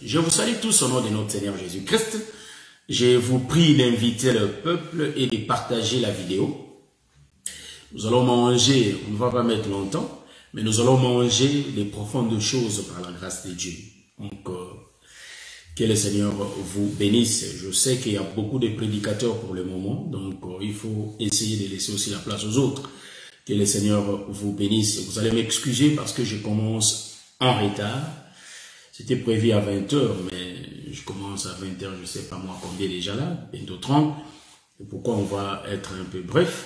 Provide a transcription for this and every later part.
Je vous salue tous au nom de notre Seigneur Jésus-Christ. Je vous prie d'inviter le peuple et de partager la vidéo. Nous allons manger, on ne va pas mettre longtemps, mais nous allons manger les profondes choses par la grâce de Dieu. Donc, que le Seigneur vous bénisse. Je sais qu'il y a beaucoup de prédicateurs pour le moment, donc il faut essayer de laisser aussi la place aux autres. Que le Seigneur vous bénisse. Vous allez m'excuser parce que je commence en retard. C'était prévu à 20 h, mais je commence à 20 h, je ne sais pas moi combien déjà là, bientôt 30. Et pourquoi on va être un peu bref.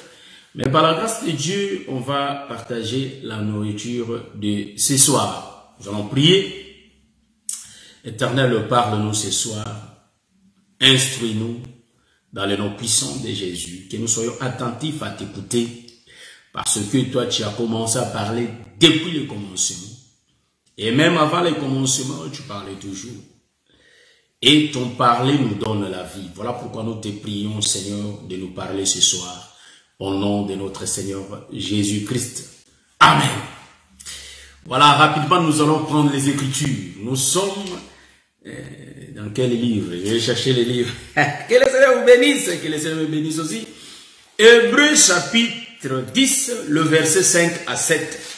Mais par la grâce de Dieu, on va partager la nourriture de ce soir. Nous allons prier. Éternel, parle-nous ce soir. Instruis-nous dans le nom puissant de Jésus. Que nous soyons attentifs à t'écouter. Parce que toi, tu as commencé à parler depuis le commencement. Et même avant le commencement, tu parlais toujours. Et ton parler nous donne la vie. Voilà pourquoi nous te prions, Seigneur, de nous parler ce soir. Au nom de notre Seigneur Jésus-Christ. Amen. Voilà, rapidement, nous allons prendre les Écritures. Nous sommes dans quel livre? Je vais chercher les livres. Que le Seigneur vous bénisse, que le Seigneur vous bénisse aussi. Hébreux chapitre 10, le verset 5 à 7.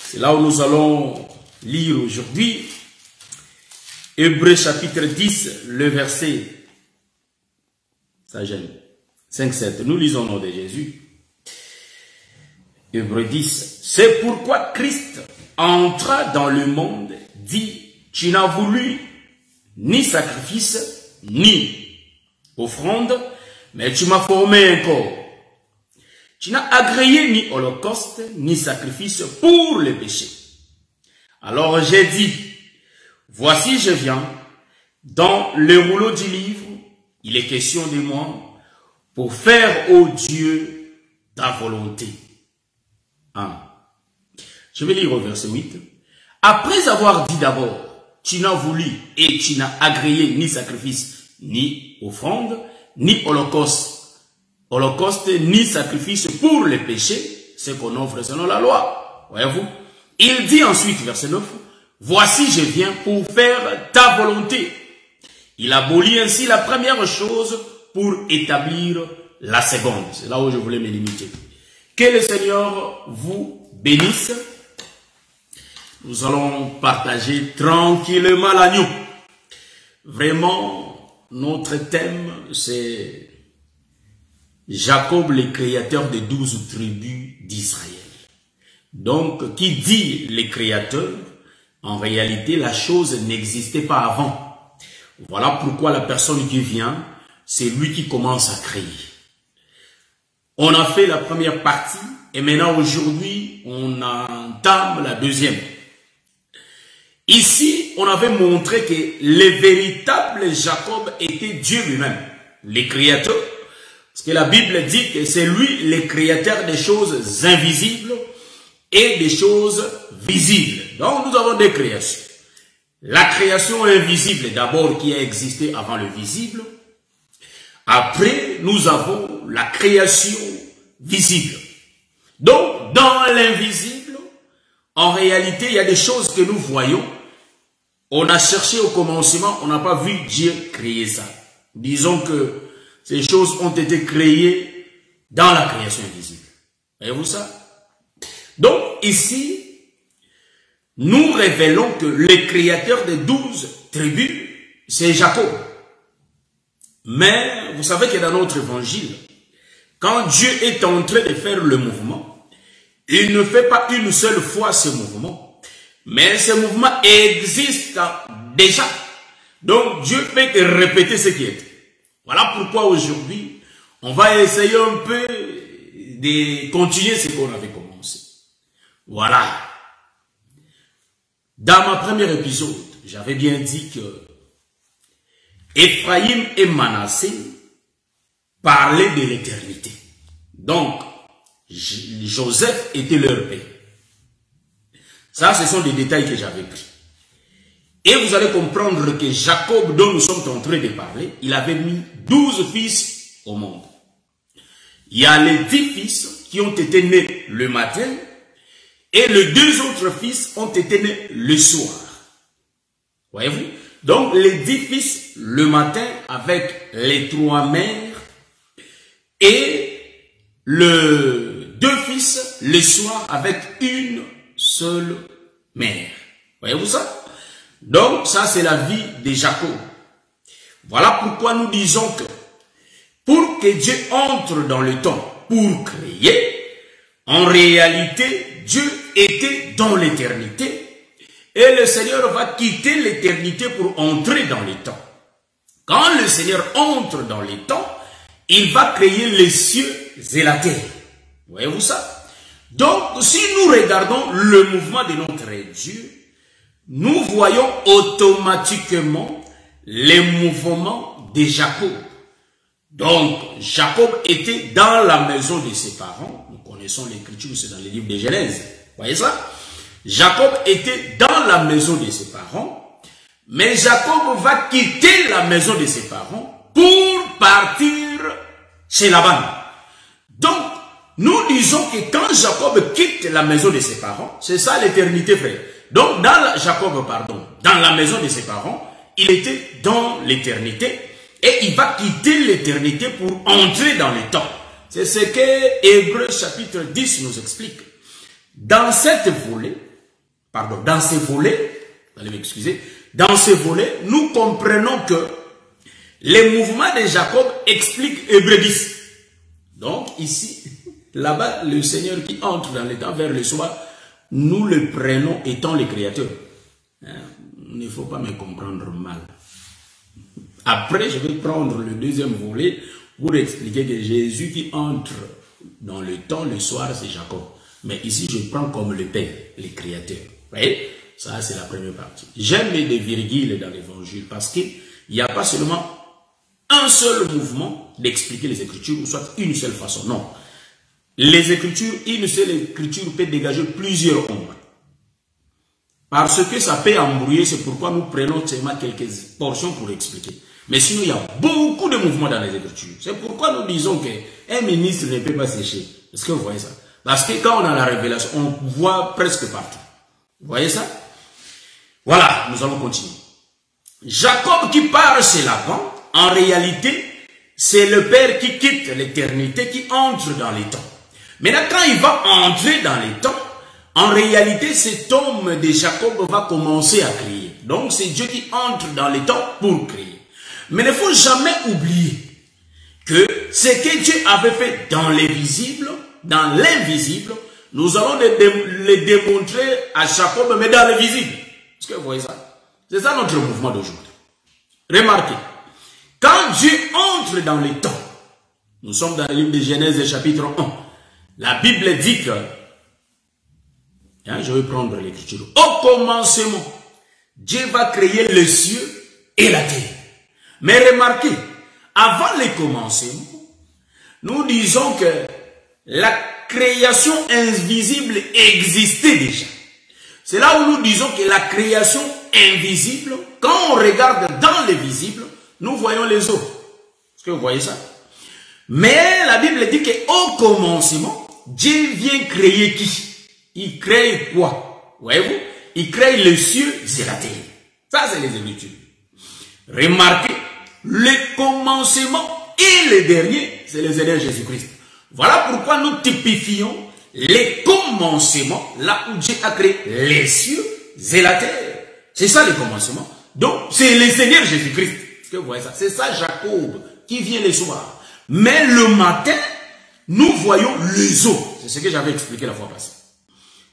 C'est là où nous allons lire aujourd'hui. Hébreux chapitre 10, le verset, ça gêne, 5-7. Nous lisons au nom de Jésus. Hébreux 10. C'est pourquoi Christ entra dans le monde, dit, tu n'as voulu ni sacrifice, ni offrande, mais tu m'as formé un corps. Tu n'as agréé ni holocauste, ni sacrifice pour les péchés. Alors j'ai dit, voici je viens, dans le rouleau du livre, il est question de moi, pour faire, ô Dieu, ta volonté. Je vais lire au verset 8. Après avoir dit d'abord, tu n'as voulu et tu n'as agréé ni sacrifice, ni offrande, ni holocauste, ni sacrifice pour les péchés, ce qu'on offre selon la loi. Voyez-vous? Il dit ensuite, verset 9, voici je viens pour faire ta volonté. Il abolit ainsi la première chose pour établir la seconde. C'est là où je voulais me limiter. Que le Seigneur vous bénisse. Nous allons partager tranquillement l'agneau. Vraiment, notre thème, c'est Jacob, le créateur des 12 tribus d'Israël. Donc, qui dit le créateur, en réalité, la chose n'existait pas avant. Voilà pourquoi la personne qui vient, c'est lui qui commence à créer. On a fait la première partie, et maintenant, aujourd'hui, on entame la deuxième. Ici, on avait montré que le véritable Jacob était Dieu lui-même, le créateur. Parce que la Bible dit que c'est lui le créateur des choses invisibles et des choses visibles. Donc nous avons deux créations. La création invisible d'abord qui a existé avant le visible. Après, nous avons la création visible. Donc dans l'invisible, en réalité, il y a des choses que nous voyons. On a cherché au commencement, on n'a pas vu Dieu créer ça. Disons que ces choses ont été créées dans la création invisible. Voyez-vous ça? Donc ici, nous révélons que le créateur des 12 tribus, c'est Jacob. Mais vous savez que dans notre évangile, quand Dieu est en train de faire le mouvement, il ne fait pas une seule fois ce mouvement. Mais ce mouvement existe déjà. Donc Dieu fait que répéter ce qui est. Voilà pourquoi aujourd'hui, on va essayer un peu de continuer ce qu'on avait commencé. Voilà. Dans ma première épisode, j'avais bien dit que Ephraïm et Manassé parlaient de l'éternité. Donc, Joseph était leur père. Ça, ce sont des détails que j'avais pris. Et vous allez comprendre que Jacob, dont nous sommes en train de parler, il avait mis 12 fils au monde. Il y a les 10 fils qui ont été nés le matin et les 2 autres fils ont été nés le soir. Voyez-vous? Donc les 10 fils le matin avec les 3 mères et le 2 fils le soir avec une seule mère. Voyez-vous ça? Donc ça c'est la vie de Jacob. Voilà pourquoi nous disons que pour que Dieu entre dans le temps pour créer, en réalité Dieu était dans l'éternité. Et le Seigneur va quitter l'éternité pour entrer dans les temps. Quand le Seigneur entre dans les temps, il va créer les cieux et la terre. Voyez-vous ça? Donc, si nous regardons le mouvement de notre Dieu, nous voyons automatiquement les mouvements de Jacob. Donc, Jacob était dans la maison de ses parents. Nous connaissons l'écriture, c'est dans les livres de Genèse. Voyez ça? Jacob était dans la maison de ses parents, mais Jacob va quitter la maison de ses parents pour partir chez Laban. Donc, nous disons que quand Jacob quitte la maison de ses parents, c'est ça l'éternité, frère. Donc, dans la maison de ses parents, il était dans l'éternité et il va quitter l'éternité pour entrer dans le temps. C'est ce que Hébreux chapitre 10 nous explique. Dans ce volet, nous comprenons que les mouvements de Jacob expliquent Hébreux 10. Donc ici, là-bas, le Seigneur qui entre dans le temps vers le soir, nous le prenons étant le Créateur. Il ne faut pas me comprendre mal. Après, je vais prendre le deuxième volet pour expliquer que Jésus qui entre dans le temps, le soir, c'est Jacob. Mais ici, je prends comme le Père, le Créateur. Vous voyez? Ça, c'est la première partie. J'aime des virgules dans l'évangile parce qu'il n'y a pas seulement un seul mouvement d'expliquer les Écritures, ou soit une seule façon. Non. Les Écritures, une seule Écriture peut dégager plusieurs ombres. Parce que ça peut embrouiller, c'est pourquoi nous prenons seulement quelques portions pour expliquer. Mais sinon, il y a beaucoup de mouvements dans les Écritures. C'est pourquoi nous disons qu'un ministre ne peut pas sécher. Est-ce que vous voyez ça? Parce que quand on a la révélation, on voit presque partout. Vous voyez ça? Voilà, nous allons continuer. Jacob qui part chez Laban, en réalité, c'est le père qui quitte l'éternité, qui entre dans les temps. Maintenant, quand il va entrer dans les temps, en réalité, cet homme de Jacob va commencer à créer. Donc, c'est Dieu qui entre dans les temps pour créer. Mais il ne faut jamais oublier que ce que Dieu avait fait dans les visibles, dans l'invisible, nous allons le démontrer à Jacob, mais dans le visible. Est-ce que vous voyez ça? C'est ça notre mouvement d'aujourd'hui. Remarquez, quand Dieu entre dans les temps, nous sommes dans le livre de Genèse chapitre 1, la Bible dit que, je vais prendre l'écriture, au commencement, Dieu va créer les cieux et la terre. Mais remarquez, avant le commencement, nous disons que la création invisible existait déjà. C'est là où nous disons que la création invisible, quand on regarde dans le visible, nous voyons les eaux. Est-ce que vous voyez ça? Mais la Bible dit qu'au commencement, Dieu vient créer qui? Il crée quoi? Voyez-vous? Il crée les cieux et la terre. Ça, c'est les Écritures. Remarquez, le commencement et le dernier, c'est le Seigneur Jésus-Christ. Voilà pourquoi nous typifions les commencements, là où Dieu a créé les cieux et la terre. C'est ça le commencement. Donc, c'est le Seigneur Jésus-Christ. Est-ce que vous voyez ça? C'est ça Jacob qui vient le soir. Mais le matin, nous voyons les eaux. C'est ce que j'avais expliqué la fois passée.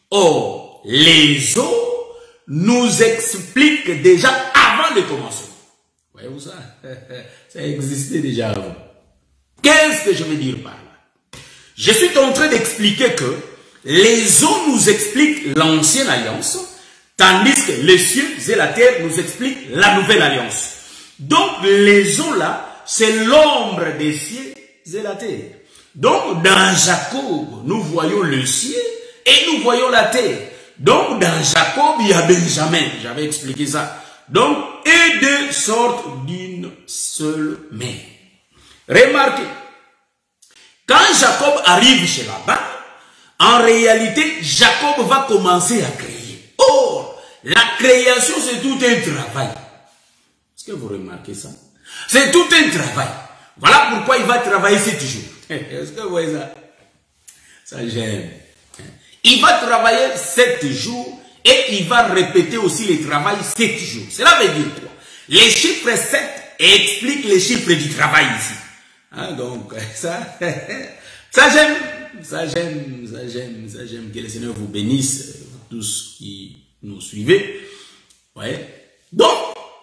Or, les eaux nous expliquent déjà avant le commencement. Voyez-vous ça? Ça existait déjà avant. Qu'est-ce que je veux dire par là? Je suis en train d'expliquer que les eaux nous expliquent l'ancienne alliance, tandis que les cieux et la terre nous expliquent la nouvelle alliance. Donc, les eaux là, c'est l'ombre des cieux et la terre. Donc, dans Jacob, nous voyons le ciel et nous voyons la terre. Donc, dans Jacob, il y a Benjamin. J'avais expliqué ça. Donc, et deux sortes d'une seule mère. Remarquez, quand Jacob arrive chez Laban, en réalité, Jacob va commencer à créer. Or, la création, c'est tout un travail. Est-ce que vous remarquez ça? C'est tout un travail. Voilà pourquoi il va travailler 7 jours. Est-ce que vous voyez ça? Ça j'aime. Il va travailler 7 jours et il va répéter aussi le travail 7 jours. Cela veut dire quoi? Les chiffres 7 expliquent les chiffres du travail ici. Hein, donc, ça j'aime. Ça j'aime. Que le Seigneur vous bénisse, vous tous qui nous suivez. Ouais. Donc,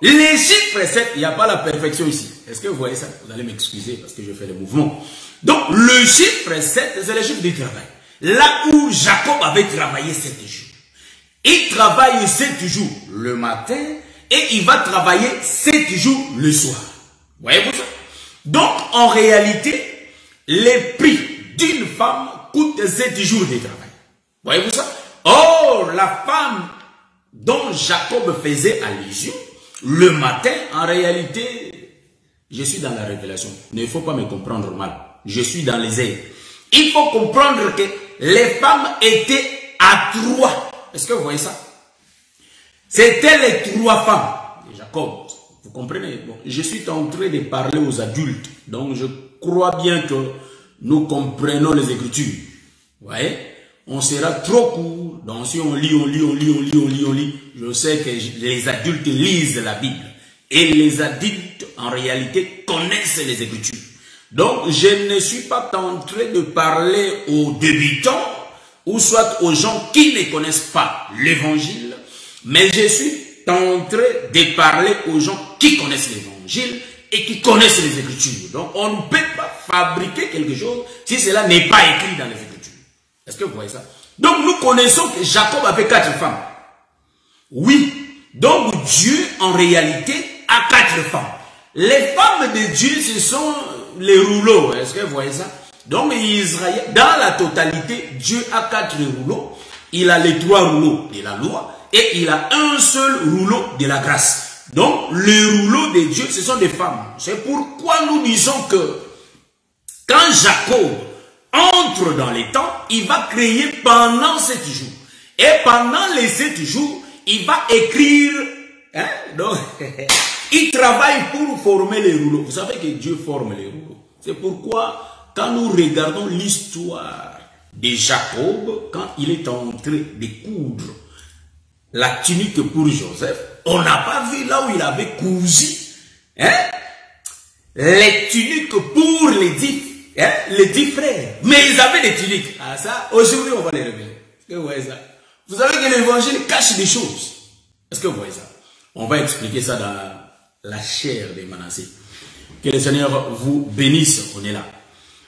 les chiffres 7, il n'y a pas la perfection ici. Est-ce que vous voyez ça? Vous allez m'excuser parce que je fais le mouvement. Donc, le chiffre 7, c'est le chiffre du travail. Là où Jacob avait travaillé 7 jours. Il travaille 7 jours le matin et il va travailler 7 jours le soir. Voyez-vous ça? Donc, en réalité, les prix d'une femme coûtent 7 jours de travail. Voyez-vous ça? Or, la femme dont Jacob faisait allusion, le matin, en réalité, je suis dans la révélation. Il ne faut pas me comprendre mal. Je suis dans les airs. Il faut comprendre que les femmes étaient à 3. Est-ce que vous voyez ça? C'était les 3 femmes de Jacob. Vous comprenez? Bon, je suis en train de parler aux adultes. Donc, je crois bien que nous comprenons les Écritures. Vous voyez? On sera trop court. Donc, si on lit, je sais que les adultes lisent la Bible. Et les adultes, en réalité, connaissent les Écritures. Donc, je ne suis pas en train de parler aux débutants ou soit aux gens qui ne connaissent pas l'Évangile, mais je suis en train de parler aux gens qui connaissent l'Évangile et qui connaissent les Écritures. Donc, on ne peut pas fabriquer quelque chose si cela n'est pas écrit dans les Écritures. Est-ce que vous voyez ça? Donc, nous connaissons que Jacob avait 4 femmes. Oui. Donc, Dieu, en réalité, a 4 femmes. Les femmes de Dieu, ce sont les rouleaux. Est-ce que vous voyez ça? Donc, Israël, dans la totalité, Dieu a 4 rouleaux. Il a les 3 rouleaux de la loi et il a un seul rouleau de la grâce. Donc, les rouleaux de Dieu, ce sont des femmes. C'est pourquoi nous disons que quand Jacob entre dans les temps, il va créer pendant 7 jours. Et pendant les 7 jours, il va écrire. Hein? Donc, il travaille pour former les rouleaux. Vous savez que Dieu forme les rouleaux. C'est pourquoi, quand nous regardons l'histoire de Jacob, quand il est en train de coudre la tunique pour Joseph, on n'a pas vu là où il avait cousu les tuniques pour les 10 frères. Mais ils avaient des tuniques. Ah, ça, aujourd'hui, on va les révéler. Est-ce que vous voyez ça? Vous savez que l'évangile cache des choses. Est-ce que vous voyez ça? On va expliquer ça dans la chair de Manassé. Que le Seigneur vous bénisse. On est là.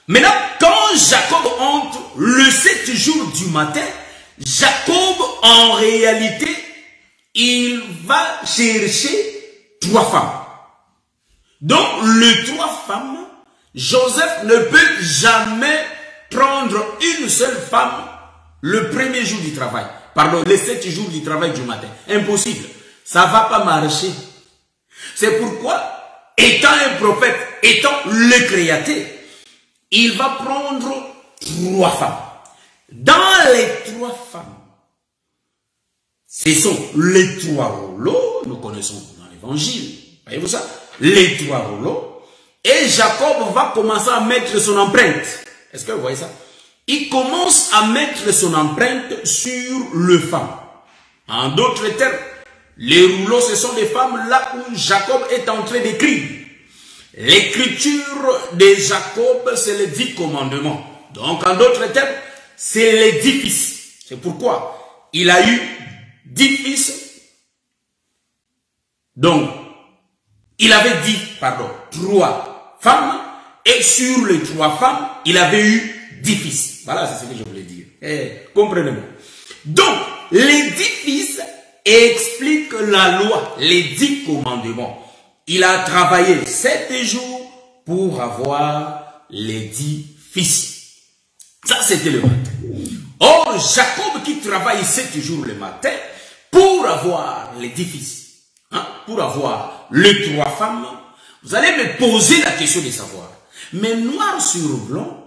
Maintenant, quand Jacob entre le 7 jours du matin, Jacob, en réalité, il va chercher 3 femmes. Donc, les 3 femmes, Joseph ne peut jamais prendre une seule femme le premier jour du travail. Pardon, les 7 jours du travail du matin. Impossible. Ça ne va pas marcher. C'est pourquoi, étant un prophète, étant le créateur, il va prendre 3 femmes. Dans les 3 femmes, ce sont les 3 rouleaux, nous connaissons dans l'évangile. Voyez-vous ça? Les 3 rouleaux. Et Jacob va commencer à mettre son empreinte. Est-ce que vous voyez ça? Il commence à mettre son empreinte sur le femme. En d'autres termes, les rouleaux, ce sont des femmes là où Jacob est en train d'écrire. L'écriture de Jacob, c'est les 10 commandements. Donc, en d'autres termes, c'est les 10 fils. C'est pourquoi il a eu 10 fils. Donc, il avait 3 femmes. Et sur les 3 femmes, il avait eu 10 fils. Voilà, c'est ce que je voulais dire. Comprenez-moi. Donc, les 10 fils expliquent la loi, les 10 commandements. Il a travaillé 7 jours pour avoir les 10 fils. Ça, c'était le matin. Or, Jacob qui travaille 7 jours le matin pour avoir les 10 fils, pour avoir les 3 femmes, vous allez me poser la question de savoir. Mais noir sur blanc,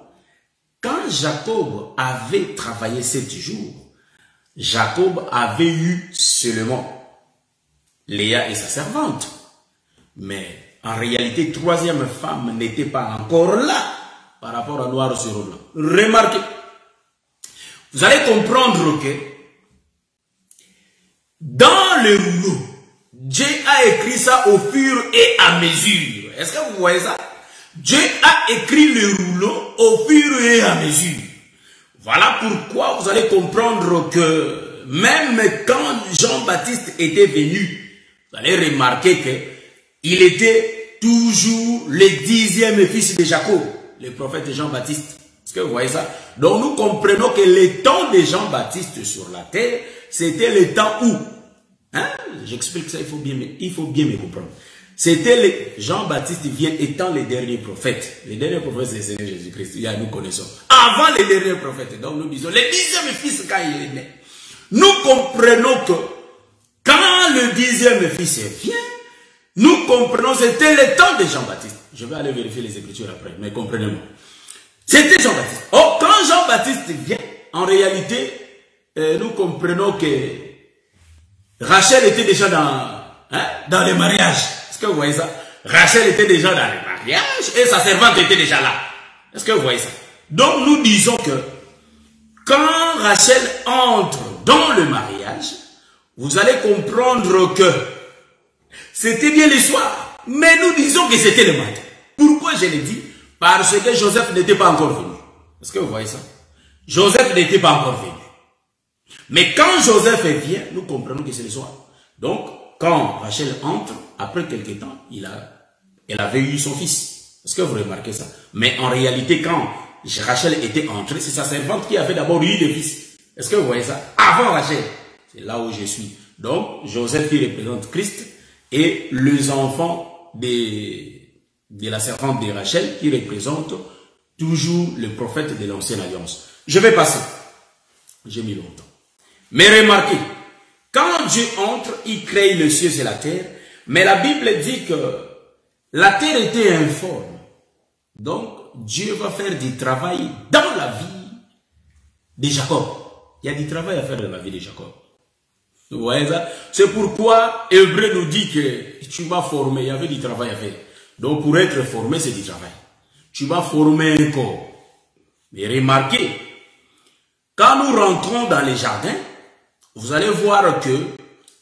quand Jacob avait travaillé 7 jours, Jacob avait eu seulement Léa et sa servante. Mais en réalité, troisième femme n'était pas encore là par rapport à noir sur blanc. Remarquez, vous allez comprendre que dans le rouleau, Dieu a écrit ça au fur et à mesure. Est-ce que vous voyez ça? Dieu a écrit le rouleau au fur et à mesure. Voilà pourquoi vous allez comprendre que même quand Jean-Baptiste était venu, vous allez remarquer qu'il était toujours le 10e fils de Jacob, le prophète Jean-Baptiste. Est-ce que vous voyez ça? Donc nous comprenons que le temps de Jean-Baptiste sur la terre, c'était le temps où, hein? J'explique ça, il faut bien me comprendre. C'était Jean-Baptiste vient étant le dernier prophète. Le dernier prophète, c'est le Seigneur Jésus-Christ. Nous connaissons. Avant le dernier prophète. Donc nous disons, le 10e fils quand il est né. Nous comprenons que quand le 10e fils vient, nous comprenons que c'était le temps de Jean-Baptiste. Je vais aller vérifier les Écritures après, mais comprenez-moi. C'était Jean-Baptiste. Oh, quand Jean-Baptiste vient, en réalité, nous comprenons que Rachel était déjà dans les mariages. Est-ce que vous voyez ça? Rachel était déjà dans les mariages et sa servante était déjà là. Est-ce que vous voyez ça? Donc nous disons que quand Rachel entre dans le mariage, vous allez comprendre que c'était bien le soir, mais nous disons que c'était le matin. Pourquoi je l'ai dit? Parce que Joseph n'était pas encore venu. Est-ce que vous voyez ça? Joseph n'était pas encore venu. Mais quand Joseph vient, nous comprenons que c'est le soir. Donc, quand Rachel entre, après quelques temps, elle avait eu son fils. Est-ce que vous remarquez ça? Mais en réalité, quand Rachel était entrée, c'est sa servante qui avait d'abord eu le fils. Est-ce que vous voyez ça? Avant Rachel. C'est là où je suis. Donc, Joseph qui représente Christ et les enfants de la servante de Rachel qui représente toujours le prophète de l'ancienne alliance. Je vais passer. J'ai mis longtemps. Mais remarquez, quand Dieu entre, il crée le ciel et la terre, mais la Bible dit que la terre était informe. Donc, Dieu va faire du travail dans la vie de Jacob. Il y a du travail à faire dans la vie de Jacob. Vous voyez ça? C'est pourquoi Hébreu nous dit que tu vas former, il y avait du travail à faire. Donc, pour être formé, c'est du travail. Tu vas former un corps. Mais remarquez, quand nous rentrons dans les jardins, vous allez voir que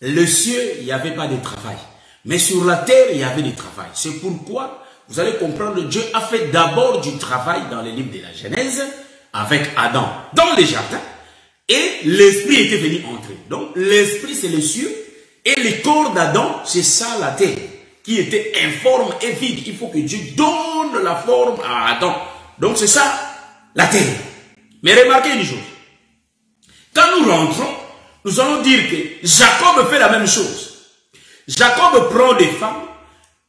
le ciel, il n'y avait pas de travail. Mais sur la terre, il y avait du travail. C'est pourquoi, vous allez comprendre, Dieu a fait d'abord du travail dans le livre de la Genèse, avec Adam, dans les jardins, et l'esprit était venu entrer. Donc, l'esprit, c'est le ciel, et le corps d'Adam, c'est ça la terre, qui était informe et vide. Il faut que Dieu donne la forme à Adam. Donc, c'est ça, la terre. Mais remarquez une chose. Quand nous rentrons, nous allons dire que Jacob fait la même chose. Jacob prend des femmes.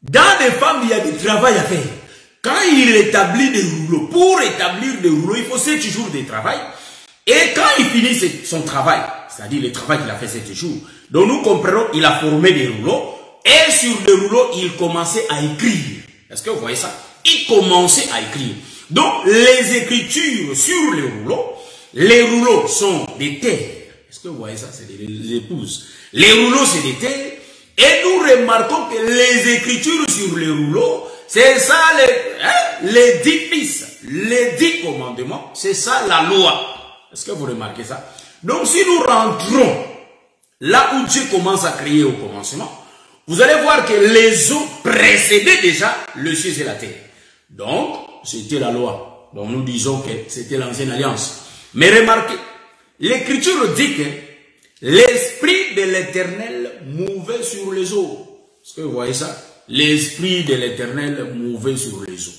Dans des femmes, il y a du travail à faire. Quand il établit des rouleaux, pour établir des rouleaux, il faut 7 jours de travail. Et quand il finit son travail, c'est-à-dire le travail qu'il a fait 7 jours, donc nous comprenons, il a formé des rouleaux. Et sur les rouleaux, il commençait à écrire. Est-ce que vous voyez ça? Il commençait à écrire. Donc, les écritures sur les rouleaux sont des terres. Est-ce que vous voyez ça? C'est des épouses. Les rouleaux, c'est des terres. Et nous remarquons que les écritures sur les rouleaux, c'est ça les 10 fils, les 10 commandements, c'est ça la loi. Est-ce que vous remarquez ça? Donc si nous rentrons là où Dieu commence à créer au commencement, vous allez voir que les eaux précédaient déjà le ciel et la terre. Donc, c'était la loi. Donc nous disons que c'était l'ancienne alliance. Mais remarquez, l'écriture dit que l'esprit de l'Éternel mouvait sur les eaux. Est-ce que vous voyez ça? L'esprit de l'Éternel mouvait sur les eaux.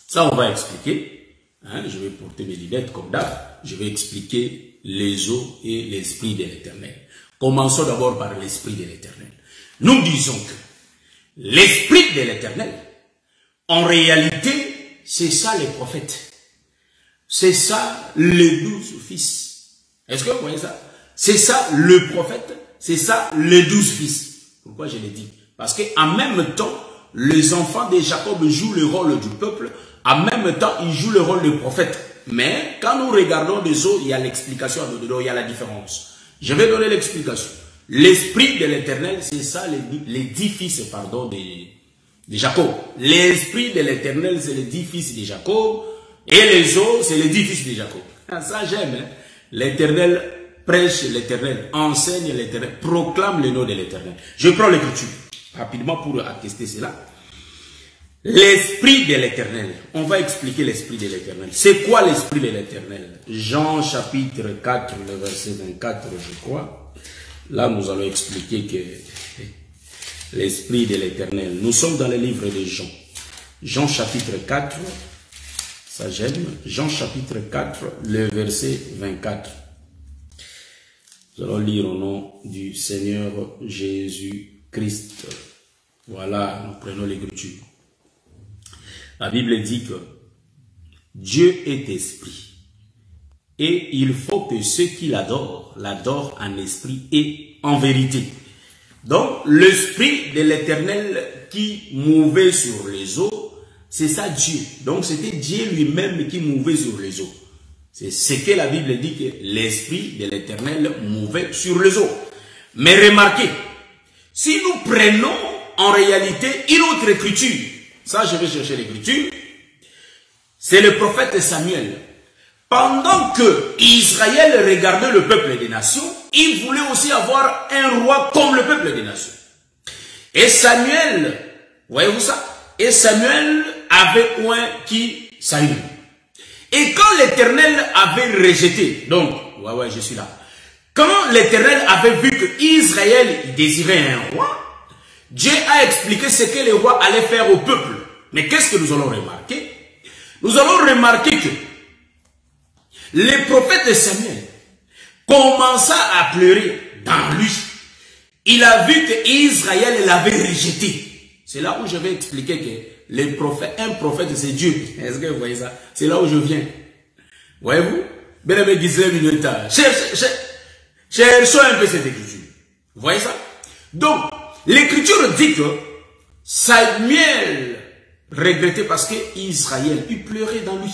Ça, on va expliquer. Hein, je vais porter mes lunettes comme d'hab. Je vais expliquer les eaux et l'esprit de l'Éternel. Commençons d'abord par l'esprit de l'Éternel. Nous disons que l'esprit de l'Éternel, en réalité, c'est ça les prophètes. C'est ça les 12 fils. Est-ce que vous voyez ça? C'est ça le prophète, c'est ça les 12 fils. Pourquoi je l'ai dit? Parce qu'en même temps, les enfants de Jacob jouent le rôle du peuple, en même temps, ils jouent le rôle de prophète. Mais quand nous regardons les eaux, il y a l'explication dedans, il y a la différence. Je vais donner l'explication. L'esprit de l'Éternel, c'est ça les 10 fils, pardon, de Jacob. L'esprit de l'Éternel, c'est les 10 fils de Jacob. Et les autres, c'est les 10 fils de Jacob. Ça, j'aime. Hein? L'Éternel prêche l'Éternel, enseigne l'Éternel, proclame le nom de l'Éternel. Je prends l'écriture rapidement pour attester cela. L'esprit de l'Éternel. On va expliquer l'esprit de l'Éternel. C'est quoi l'esprit de l'Éternel? Jean chapitre 4, le verset 24, je crois. Là, nous allons expliquer que l'esprit de l'Éternel. Nous sommes dans le livre de Jean. Jean chapitre 4, ça j'aime. Jean chapitre 4, le verset 24. Nous allons lire au nom du Seigneur Jésus-Christ. Voilà, nous prenons l'écriture. La Bible dit que Dieu est esprit. Et il faut que ceux qui l'adorent en esprit et en vérité. Donc, l'esprit de l'Éternel qui mouvait sur les eaux, c'est ça Dieu. Donc, c'était Dieu lui-même qui mouvait sur les eaux. C'est ce que la Bible dit, que l'esprit de l'Éternel mouvait sur les eaux. Mais remarquez, si nous prenons en réalité une autre écriture, ça je vais chercher l'écriture, c'est le prophète Samuel. Pendant que Israël regardait le peuple des nations, il voulait aussi avoir un roi comme le peuple des nations. Et Samuel, voyez-vous ça? Et Samuel avait oint qui? Saül. Et quand l'Éternel avait rejeté, donc, ouais, je suis là. Quand l'Éternel avait vu que Israël désirait un roi, Dieu a expliqué ce que le roi allait faire au peuple. Mais qu'est-ce que nous allons remarquer? Nous allons remarquer que le prophète Samuel commença à pleurer dans lui. Il a vu que Israël l'avait rejeté. C'est là où je vais expliquer que les prophètes, un prophète c'est Dieu. Est-ce que vous voyez ça? C'est là où je viens. Voyez-vous? Cherchons un peu cette écriture. Vous voyez ça? Donc, l'écriture dit que Samuel regrettait parce que Israël, il pleurait dans lui.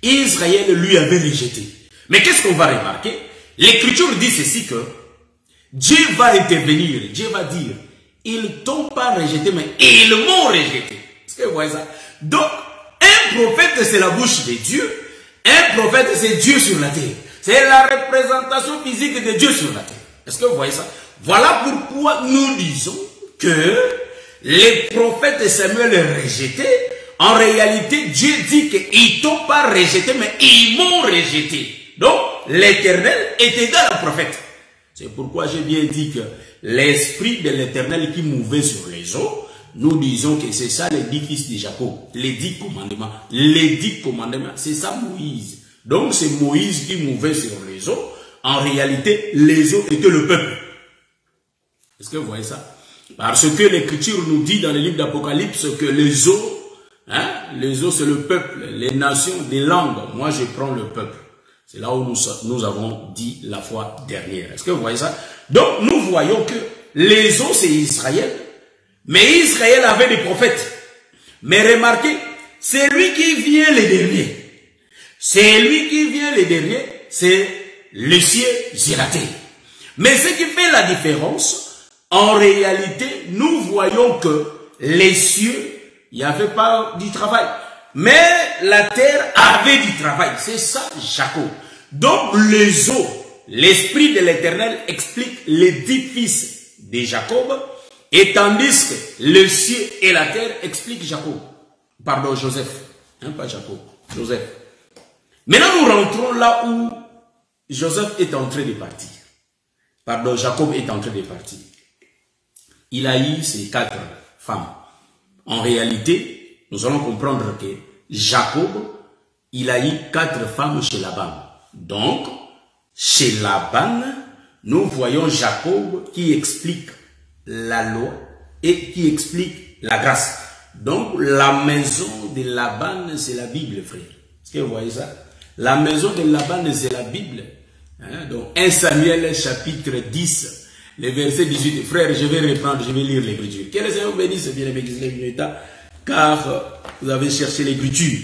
Israël lui avait rejeté. Mais qu'est-ce qu'on va remarquer? L'écriture dit ceci que Dieu va intervenir. Dieu va dire, ils t'ont pas rejeté, mais ils m'ont rejeté. Est-ce que vous voyez ça? Donc, un prophète, c'est la bouche de Dieu. Un prophète, c'est Dieu sur la terre. C'est la représentation physique de Dieu sur la terre. Est-ce que vous voyez ça? Voilà pourquoi nous disons que les prophètes Samuel rejetés, en réalité, Dieu dit qu'ils t'ont pas rejeté, mais ils m'ont rejeté. Donc, l'Éternel est égal au prophète. C'est pourquoi j'ai bien dit que l'esprit de l'Éternel qui mouvait sur les eaux, nous disons que c'est ça les 10 fils de Jacob, les 10 commandements. Les 10 commandements, c'est ça Moïse. Donc, c'est Moïse qui mouvait sur les eaux. En réalité, les eaux étaient le peuple. Est-ce que vous voyez ça? Parce que l'Écriture nous dit dans le livre d'Apocalypse que les eaux, les eaux c'est le peuple, les nations, des langues. Moi je prends le peuple. C'est là où nous avons dit la fois dernière. Est-ce que vous voyez ça? Donc nous voyons que les eaux c'est Israël. Mais Israël avait des prophètes. Mais remarquez, c'est lui qui vient les derniers. C'est lui qui vient les derniers, c'est le ciel et la terre. Mais ce qui fait la différence, en réalité, nous voyons que les cieux, il n'y avait pas du travail. Mais la terre avait du travail. C'est ça, Jacob. Donc, les eaux, l'esprit de l'Éternel explique les 10 fils de Jacob, et tandis que le ciel et la terre expliquent Jacob. Pardon, Joseph. Pas Jacob, Joseph. Maintenant, nous rentrons là où Joseph est en train de partir. Pardon, Jacob est en train de partir. Il a eu ses 4 femmes. En réalité, nous allons comprendre que Jacob, il a eu 4 femmes chez Laban. Donc, chez Laban, nous voyons Jacob qui explique la loi et qui explique la grâce. Donc, la maison de Laban, c'est la Bible, frère. Est-ce que vous voyez ça? La maison de Laban, c'est la Bible. Donc, 1 Samuel chapitre 10, le verset 18. Frère, je vais reprendre, je vais lire l'écriture. Que le Seigneur bénisse bien-aimé car vous avez cherché l'écriture.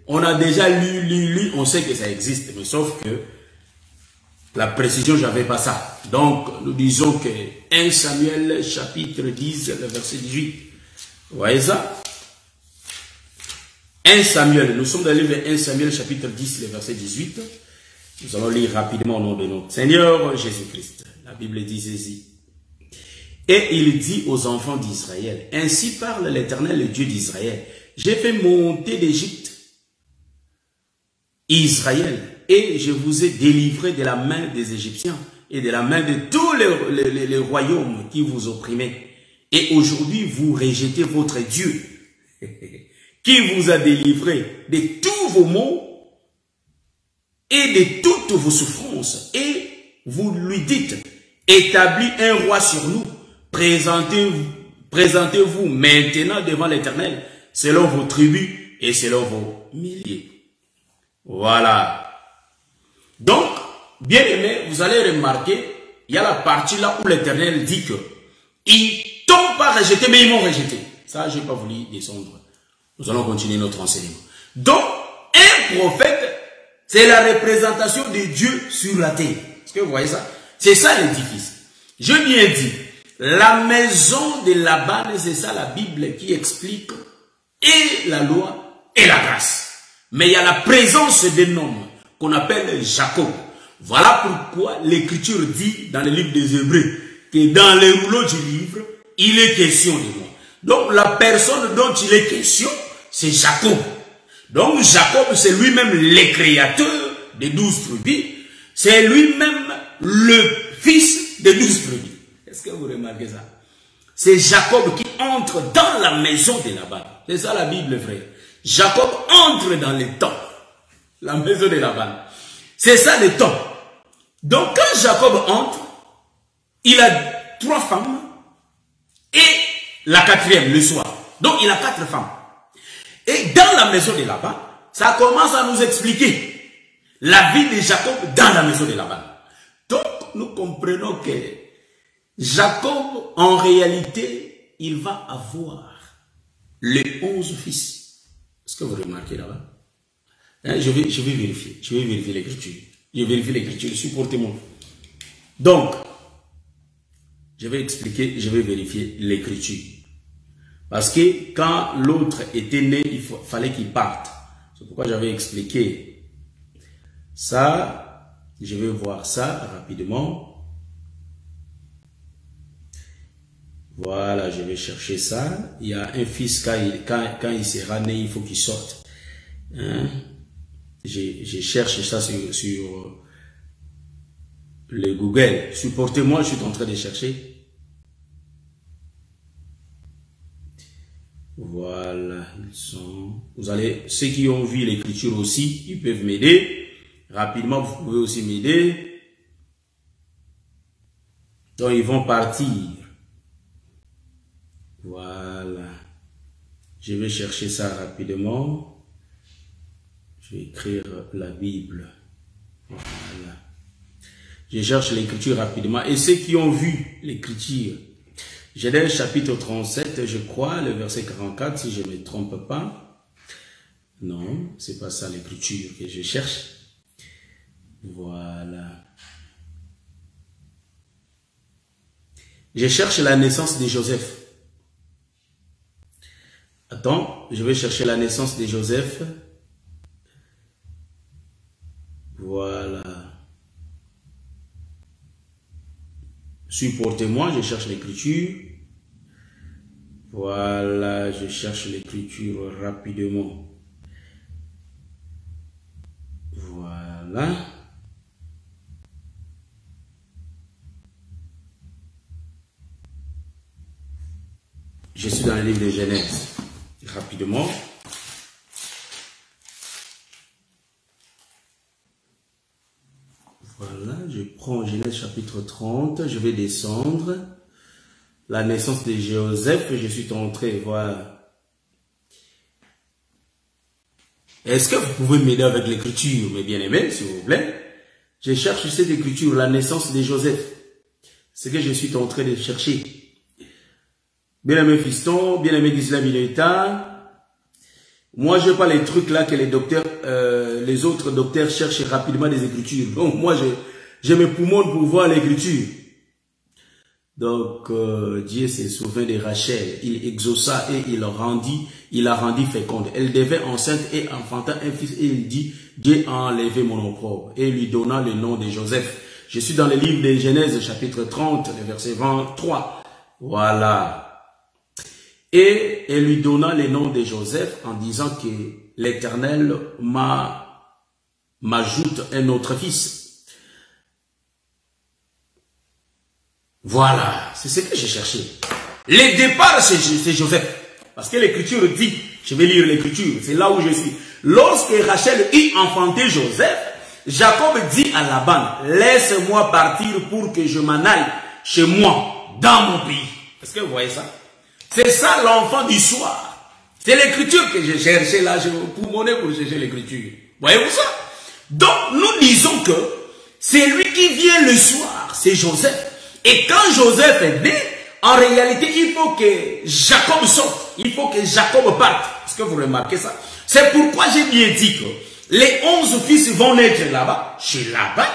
On a déjà lu, on sait que ça existe, mais sauf que La précision, j'avais pas ça. Donc, nous disons que 1 Samuel chapitre 10, le verset 18. Vous voyez ça? 1 Samuel, nous sommes dans le livre 1 Samuel chapitre 10, le verset 18. Nous allons lire rapidement au nom de notre Seigneur Jésus-Christ. La Bible dit ceci. Et il dit aux enfants d'Israël, ainsi parle l'Éternel, le Dieu d'Israël. J'ai fait monter d'Égypte Israël, et je vous ai délivré de la main des Égyptiens et de la main de tous les royaumes qui vous opprimaient. Et aujourd'hui, vous rejetez votre Dieu, qui vous a délivré de tous vos maux et de toutes vos souffrances. Et vous lui dites, établis un roi sur nous, présentez-vous maintenant devant l'Éternel, selon vos tribus et selon vos milliers. Voilà. Donc, bien aimé, vous allez remarquer, il y a la partie là où l'Éternel dit que ils t'ont pas rejeté, mais ils m'ont rejeté. Ça, je n'ai pas voulu descendre. Nous allons continuer notre enseignement. Donc, un prophète, c'est la représentation de Dieu sur la terre. Est-ce que vous voyez ça? C'est ça l'édifice. Je viens dire, la maison de Laban, c'est ça la Bible qui explique et la loi et la grâce. Mais il y a la présence d'un homme qu'on appelle Jacob. Voilà pourquoi l'Écriture dit dans le livre des Hébreux que dans les rouleaux du livre, il est question de moi. Donc la personne dont il est question, c'est Jacob. Donc Jacob, c'est lui-même le créateur des 12 tribus. C'est lui-même le fils des 12 tribus. Est-ce que vous remarquez ça? C'est Jacob qui entre dans la maison de Laban. C'est ça la Bible, frère. Jacob entre dans le temps. La maison de Laban. C'est ça le temps. Donc quand Jacob entre, il a 3 femmes et la 4e le soir. Donc il a 4 femmes. Et dans la maison de Laban, ça commence à nous expliquer la vie de Jacob dans la maison de Laban. Donc nous comprenons que Jacob, en réalité, il va avoir les 11 fils. Est-ce que vous remarquez là-bas? Hein, je vais vérifier. Je vais vérifier l'écriture. Je vérifie l'écriture. Supportez-moi. Donc, je vais expliquer, je vais vérifier l'écriture. Parce que quand l'autre était né, il fallait qu'il parte. C'est pourquoi j'avais expliqué ça. Je vais voir ça rapidement. Voilà, je vais chercher ça. Il y a un fils, quand il sera né, il faut qu'il sorte. Hein? Je cherche ça sur le Google. Supportez-moi, je suis en train de chercher. Voilà, ils sont... Vous allez, ceux qui ont vu l'écriture aussi, ils peuvent m'aider. Rapidement, vous pouvez aussi m'aider. Donc, ils vont partir. Voilà. Je vais chercher ça rapidement. Je vais écrire la Bible. Voilà. Je cherche l'écriture rapidement. Et ceux qui ont vu l'écriture, Genèse chapitre 37, je crois, le verset 44, si je ne me trompe pas. Non, c'est pas ça l'écriture que je cherche. Voilà. Je cherche la naissance de Joseph. Attends, je vais chercher la naissance de Joseph. Voilà. Supportez-moi, je cherche l'écriture. Voilà, je cherche l'écriture rapidement. Voilà. Je suis dans le livre de Genèse. Rapidement. Voilà, je prends Genèse chapitre 30, je vais descendre. La naissance de Joseph, je suis entré, voilà. Est-ce que vous pouvez m'aider avec l'écriture, mes bien-aimés, s'il vous plaît? Je cherche cette écriture, la naissance de Joseph. C'est ce que je suis en train de chercher. Bien-aimé fiston, bien-aimé Gisela Mineta, moi je n'ai pas les trucs là que les docteurs, les autres docteurs cherchent rapidement des écritures. Donc moi Je me poumonne pour voir l'écriture. Donc, Dieu s'est souvenu de Rachel. Il exauça et il la rendit féconde. Elle devait enceinte et enfanta un fils. Et il dit, Dieu a enlevé mon opprobre. Et lui donna le nom de Joseph. Je suis dans le livre de Genèse, chapitre 30, le verset 23. Voilà. Et elle lui donna le nom de Joseph en disant que l'Éternel m'ajoute un autre fils. Voilà, c'est ce que j'ai cherché. Le départ, c'est Joseph. Parce que l'écriture dit, je vais lire l'écriture, c'est là où je suis. Lorsque Rachel eut enfanté Joseph, Jacob dit à Laban, laisse-moi partir pour que je m'en aille chez moi, dans mon pays. Est-ce que vous voyez ça? C'est ça l'enfant du soir. C'est l'écriture que j'ai cherché là, je pour chercher l'écriture. Voyez-vous ça? Donc, nous disons que c'est lui qui vient le soir, c'est Joseph. Et quand Joseph est né, en réalité, il faut que Jacob sorte. Il faut que Jacob parte. Est-ce que vous remarquez ça? C'est pourquoi j'ai bien dit que les 11 fils vont naître là-bas, chez Laban,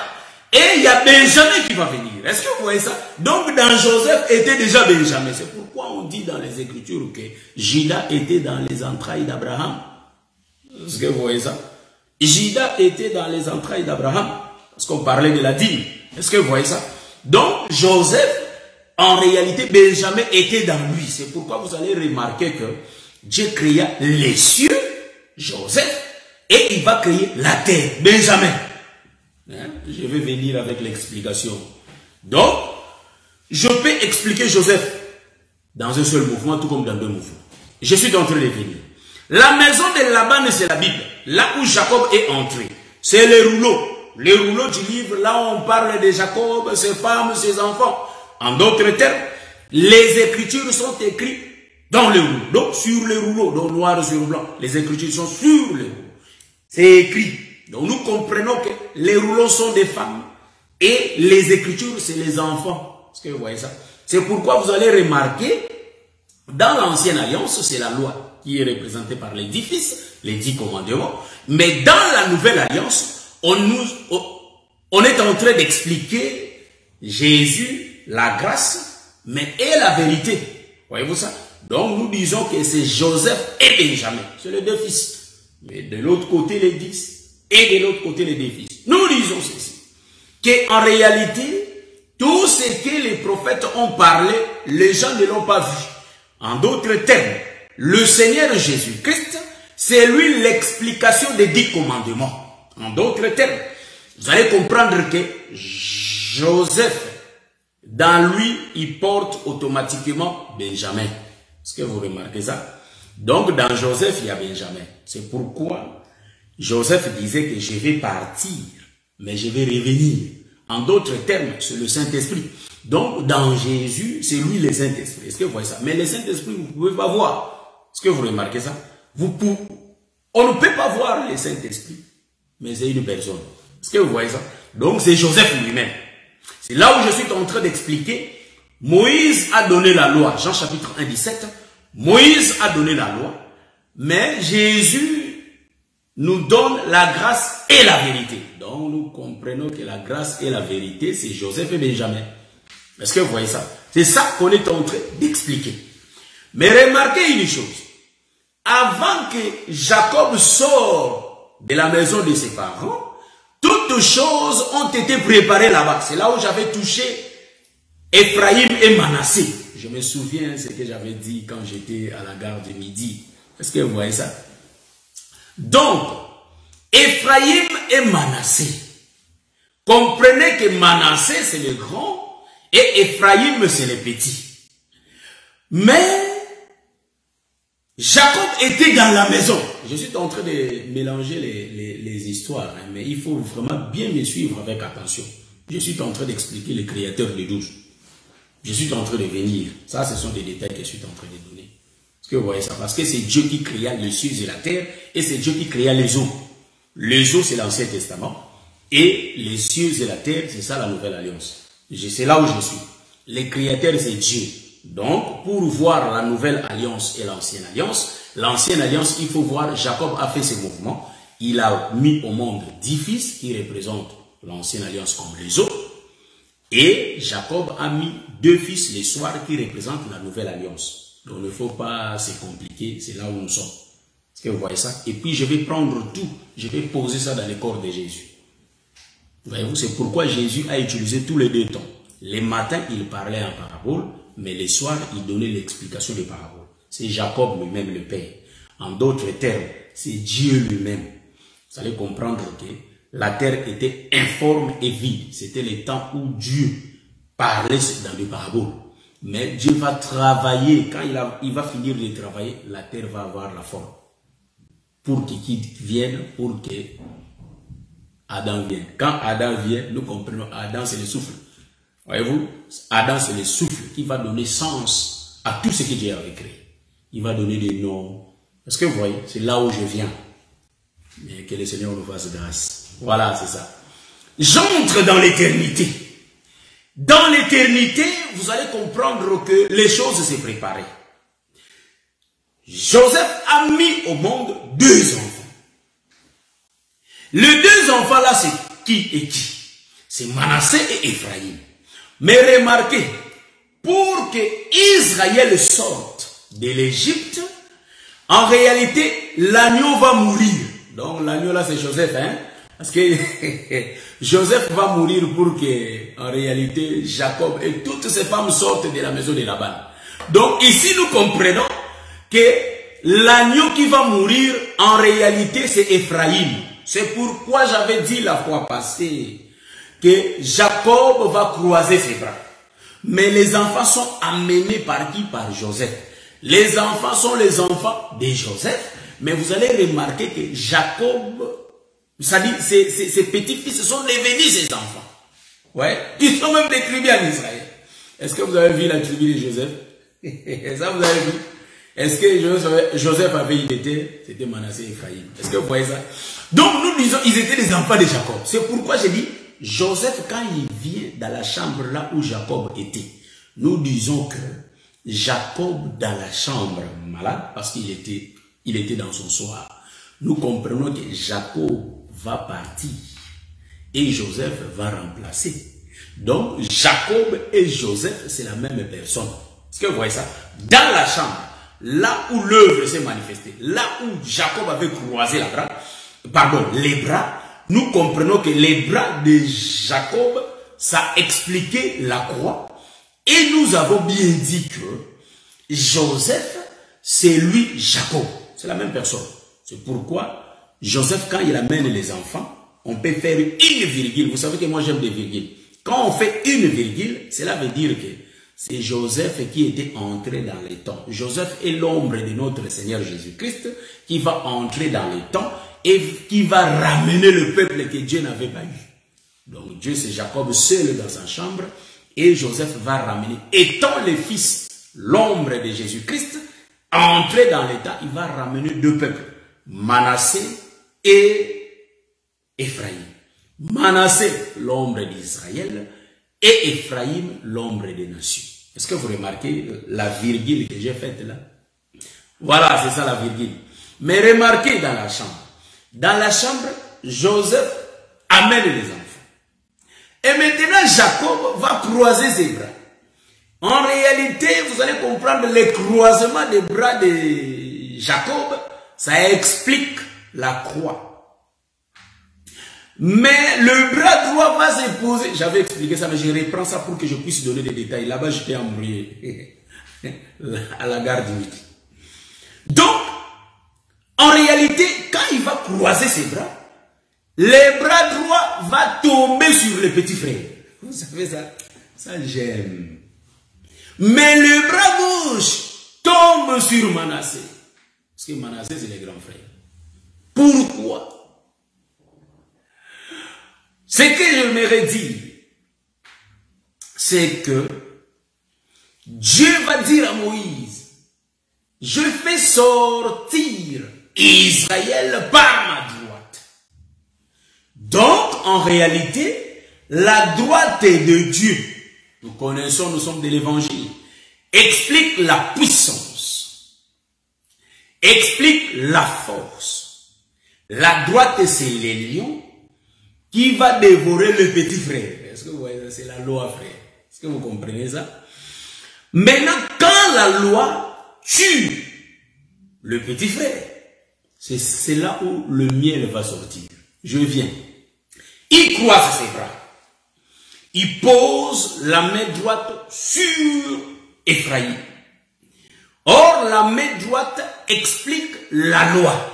et il y a Benjamin qui va venir. Est-ce que vous voyez ça? Donc, dans Joseph était déjà Benjamin. C'est pourquoi on dit dans les Écritures que Judas était dans les entrailles d'Abraham. Est-ce que vous voyez ça? Judas était dans les entrailles d'Abraham. Parce qu'on parlait de la dîme. Est-ce que vous voyez ça? Donc, Joseph, en réalité, Benjamin était dans lui. C'est pourquoi vous allez remarquer que Dieu créa les cieux, Joseph, et il va créer la terre, Benjamin. Hein? Je vais venir avec l'explication. Donc, je peux expliquer Joseph dans un seul mouvement, tout comme dans deux mouvements. Je suis en train de venir. La maison de Laban, c'est la Bible. Là où Jacob est entré, c'est les rouleaux. Les rouleaux du livre, là où on parle de Jacob, ses femmes, ses enfants. En d'autres termes, les Écritures sont écrites dans les rouleaux. Donc, sur les rouleaux, donc noir sur blanc. Les Écritures sont sur les rouleaux. C'est écrit. Donc, nous comprenons que les rouleaux sont des femmes. Et les Écritures, c'est les enfants. Est-ce que vous voyez ça? C'est pourquoi vous allez remarquer, dans l'Ancienne Alliance, c'est la loi qui est représentée par les 10 fils, les 10 commandements. Mais dans la Nouvelle Alliance, on est en train d'expliquer Jésus, la grâce, mais et la vérité. Voyez-vous ça? Donc nous disons que c'est Joseph et Benjamin. C'est les deux fils. Mais de l'autre côté les 10 et de l'autre côté les deux fils. Nous disons ceci. Qu'en réalité, tout ce que les prophètes ont parlé, les gens ne l'ont pas vu. En d'autres termes, le Seigneur Jésus-Christ, c'est lui l'explication des 10 commandements. En d'autres termes, vous allez comprendre que Joseph, dans lui, il porte automatiquement Benjamin. Est-ce que vous remarquez ça? Donc, dans Joseph, il y a Benjamin. C'est pourquoi Joseph disait que je vais partir, mais je vais revenir. En d'autres termes, c'est le Saint-Esprit. Donc, dans Jésus, c'est lui le Saint-Esprit. Est-ce que vous voyez ça? Mais le Saint-Esprit, vous ne pouvez pas voir. Est-ce que vous remarquez ça? On ne peut pas voir le Saint-Esprit. Mais c'est une personne. Est-ce que vous voyez ça? Donc c'est Joseph lui-même. C'est là où je suis en train d'expliquer. Moïse a donné la loi. Jean chapitre 1, 17. Moïse a donné la loi. Mais Jésus nous donne la grâce et la vérité. Donc nous comprenons que la grâce et la vérité, c'est Joseph et Benjamin. Est-ce que vous voyez ça? C'est ça qu'on est en train d'expliquer. Mais remarquez une chose. Avant que Jacob sorte de la maison de ses parents, toutes choses ont été préparées là-bas. C'est là où j'avais touché Ephraïm et Manassé. Je me souviens de ce que j'avais dit quand j'étais à la gare de Midi. Est-ce que vous voyez ça? Donc, Ephraïm et Manassé. Comprenez que Manassé, c'est le grand et Ephraïm, c'est le petit. Mais Jacob était dans la maison. Je suis en train de mélanger les histoires, hein, mais il faut vraiment bien me suivre avec attention. Je suis en train d'expliquer le créateur des 12. Je suis en train de venir. Ça, ce sont des détails que je suis en train de donner. Est-ce que vous voyez ça? Parce que c'est Dieu qui créa les cieux et la terre, et c'est Dieu qui créa les eaux. Les eaux, c'est l'Ancien Testament, et les cieux et la terre, c'est ça la Nouvelle Alliance. C'est là où je suis. Le créateur, c'est Dieu. Donc, pour voir la Nouvelle Alliance et l'Ancienne Alliance, il faut voir, Jacob a fait ses mouvements. Il a mis au monde 10 fils qui représentent l'Ancienne Alliance comme les eaux. Et Jacob a mis 2 fils les soirs qui représentent la nouvelle alliance. Donc il ne faut pas se compliquer, c'est là où nous sommes. Est-ce que vous voyez ça? Et puis je vais prendre tout, je vais poser ça dans le corps de Jésus. Voyez-vous, c'est pourquoi Jésus a utilisé tous les 2 temps. Les matins, il parlait en parabole, mais les soirs, il donnait l'explication des paraboles. C'est Jacob lui-même le Père. En d'autres termes, c'est Dieu lui-même. Vous allez comprendre que la terre était informe et vide. C'était le temps où Dieu parlait dans les paraboles. Mais Dieu va travailler. Quand il va finir de travailler, la terre va avoir la forme. Pour qu'il vienne, pour que Adam vienne. Quand Adam vient, nous comprenons, Adam c'est le souffle. Voyez-vous, Adam c'est le souffle qui va donner sens à tout ce que Dieu avait créé. Il va donner des noms. Est-ce que vous voyez, c'est là où je viens. Mais que le Seigneur nous fasse grâce. Voilà, c'est ça. J'entre dans l'éternité. Dans l'éternité, vous allez comprendre que les choses se préparaient. Joseph a mis au monde 2 enfants. Les 2 enfants là, c'est qui et qui? C'est Manassé et Ephraïm. Mais remarquez, pour que Israël sorte de l'Égypte, en réalité, l'agneau va mourir. Donc l'agneau là, c'est Joseph, hein? Parce que Joseph va mourir pour que, en réalité, Jacob et toutes ces femmes sortent de la maison de Laban. Donc ici, nous comprenons que l'agneau qui va mourir, en réalité, c'est Ephraïm. C'est pourquoi j'avais dit la fois passée que Jacob va croiser ses bras. Mais les enfants sont amenés par qui? Par Joseph. Les enfants sont les enfants de Joseph. Mais vous allez remarquer que Jacob, c'est-à-dire ses petits-fils sont devenus ses enfants. Ouais. Ils sont même des tribus en Israël. Est-ce que vous avez vu la tribu de Joseph? Ça vous avez vu? Est-ce que Joseph avait une terre? C'était Manassé et Ephraïm. Est-ce que vous voyez ça? Donc nous disons, ils étaient les enfants de Jacob. C'est pourquoi j'ai dit, Joseph, quand il vient dans la chambre là où Jacob était, nous disons que Jacob dans la chambre malade, parce qu'il était dans son soir, nous comprenons que Jacob va partir et Joseph va remplacer. Donc Jacob et Joseph, c'est la même personne. Est-ce que vous voyez ça? Dans la chambre, là où l'œuvre s'est manifestée, là où Jacob avait croisé les bras, nous comprenons que les bras de Jacob, ça expliquait la croix. Et nous avons bien dit que Joseph, c'est lui Jacob. C'est la même personne. C'est pourquoi Joseph, quand il amène les enfants, on peut faire une virgule. Vous savez que moi j'aime des virgules. Quand on fait une virgule, cela veut dire que c'est Joseph qui était entré dans les temps. Joseph est l'ombre de notre Seigneur Jésus-Christ qui va entrer dans les temps et qui va ramener le peuple que Dieu n'avait pas eu. Donc Dieu, c'est Jacob seul dans sa chambre et Joseph va ramener. Étant le fils, l'ombre de Jésus-Christ, entrer dans les temps, il va ramener 2 peuples, Manassé et Ephraïm. Manassé, l'ombre d'Israël, et Ephraïm, l'ombre des nations. Est-ce que vous remarquez la virgule que j'ai faite là? Voilà, c'est ça la virgule. Mais remarquez dans la chambre. Dans la chambre, Joseph amène les enfants. Et maintenant, Jacob va croiser ses bras. En réalité, vous allez comprendre le croisement des bras de Jacob. Ça explique la croix. Mais le bras droit va se poser. J'avais expliqué ça, mais je reprends ça pour que je puisse donner des détails. Là-bas, j'étais embrouillé à la gare du midi. Donc, en réalité, quand il va croiser ses bras, le bras droit va tomber sur le petit frère. Vous savez ça? Ça, j'aime. Mais le bras gauche tombe sur Manassé. Parce que Manassé, c'est le grand frère. Pourquoi? Ce que j'aimerais dire, c'est que Dieu va dire à Moïse, je fais sortir Israël par ma droite. Donc, en réalité, la droite de Dieu, nous connaissons, nous sommes de l'évangile, explique la puissance, explique la force. La droite, c'est les lions qui va dévorer le petit frère. Est-ce que vous voyez ça? C'est la loi, frère. Est-ce que vous comprenez ça? Maintenant, quand la loi tue le petit frère, c'est là où le miel va sortir. Je viens. Il croise ses bras. Il pose la main droite sur Ephraïm. Or, la main droite explique la loi.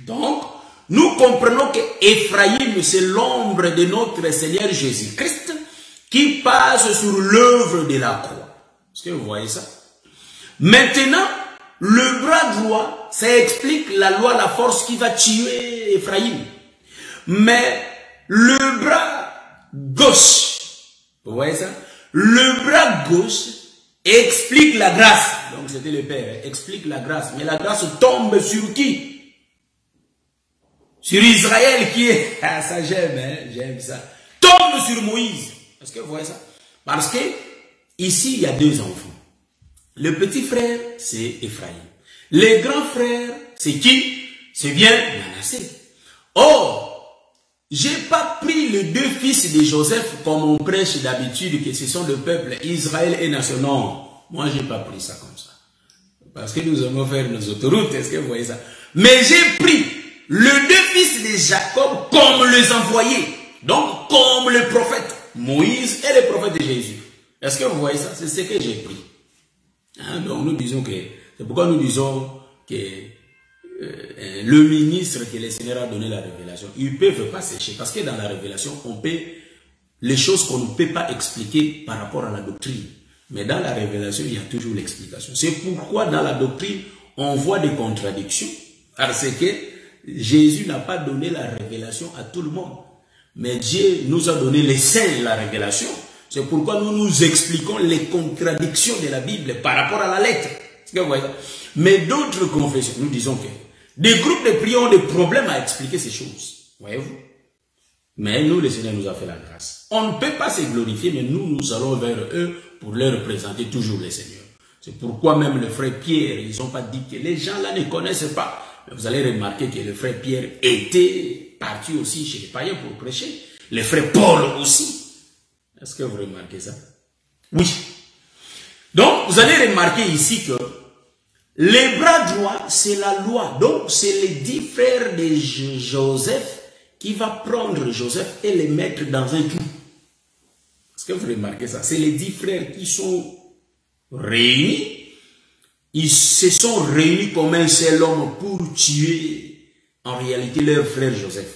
Donc, nous comprenons que Ephraïm, c'est l'ombre de notre Seigneur Jésus-Christ qui passe sur l'œuvre de la croix. Est-ce que vous voyez ça? Maintenant, le bras droit, ça explique la loi, la force qui va tuer Ephraïm. Mais le bras gauche, vous voyez ça? Le bras gauche explique la grâce. Donc c'était le Père, explique la grâce. Mais la grâce tombe sur qui? Sur Israël qui est... Ah, ça j'aime, hein? J'aime ça. Tombe sur Moïse. Est-ce que vous voyez ça? Parce que ici, il y a deux enfants. Le petit frère, c'est Ephraïm. Le grand frère, c'est qui? C'est bien Manassé. Or, j'ai pas pris les deux fils de Joseph comme on prêche d'habitude que ce sont le peuple Israël et nation. Non, moi j'ai pas pris ça comme ça. Parce que nous allons faire nos autoroutes, est-ce que vous voyez ça? Mais j'ai pris les deux fils de Jacob comme les envoyés. Donc comme le prophète Moïse et le prophète de Jésus. Est-ce que vous voyez ça? C'est ce que j'ai pris. Hein? Donc nous disons que, c'est pourquoi nous disons que le ministre que le Seigneur a donné la révélation, ils ne peuvent pas sécher. Parce que dans la révélation, on peut, les choses qu'on ne peut pas expliquer par rapport à la doctrine. Mais dans la révélation, il y a toujours l'explication. C'est pourquoi dans la doctrine, on voit des contradictions. Parce que Jésus n'a pas donné la révélation à tout le monde. Mais Dieu nous a donné les saints la révélation. C'est pourquoi nous nous expliquons les contradictions de la Bible par rapport à la lettre. Mais d'autres confessions, nous disons que des groupes de prière ont des problèmes à expliquer ces choses. Voyez-vous? Mais nous, le Seigneur nous a fait la grâce. On ne peut pas se glorifier, mais nous allons vers eux pour leur présenter toujours le Seigneur. C'est pourquoi même le frère Pierre, ils n'ont pas dit que les gens là ne connaissent pas. Mais vous allez remarquer que le frère Pierre était parti aussi chez les païens pour prêcher. Le frère Paul aussi. Est-ce que vous remarquez ça? Oui. Donc, vous allez remarquer ici que les bras droits, c'est la loi. Donc, c'est les 10 frères de Joseph qui va prendre Joseph et les mettre dans un trou. Est-ce que vous remarquez ça? C'est les 10 frères qui sont réunis. Ils se sont réunis comme un seul homme pour tuer en réalité leur frère Joseph.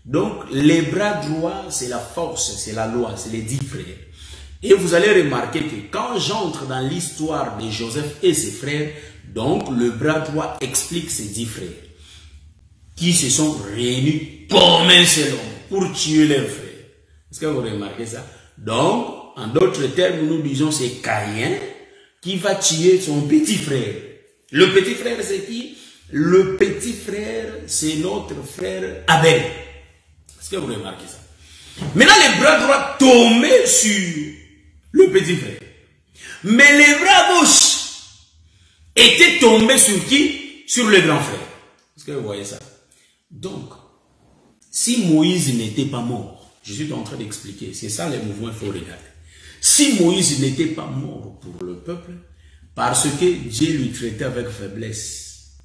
Donc, les bras droits, c'est la force, c'est la loi, c'est les 10 frères. Et vous allez remarquer que quand j'entre dans l'histoire de Joseph et ses frères, donc le bras droit explique ces 10 frères qui se sont réunis comme un seul homme pour tuer leurs frères. Est-ce que vous remarquez ça? Donc, en d'autres termes, nous disons c'est Caïn qui va tuer son petit frère. Le petit frère, c'est qui? Le petit frère, c'est notre frère Abel. Est-ce que vous remarquez ça? Maintenant, les bras droits tombaient sur le petit frère. Mais les bras gauches étaient tombés sur qui? Sur le grand frère. Est-ce que vous voyez ça? Donc, si Moïse n'était pas mort, je suis en train d'expliquer, c'est ça les mouvements, il faut regarder. Si Moïse n'était pas mort pour le peuple, parce que Dieu lui traitait avec faiblesse,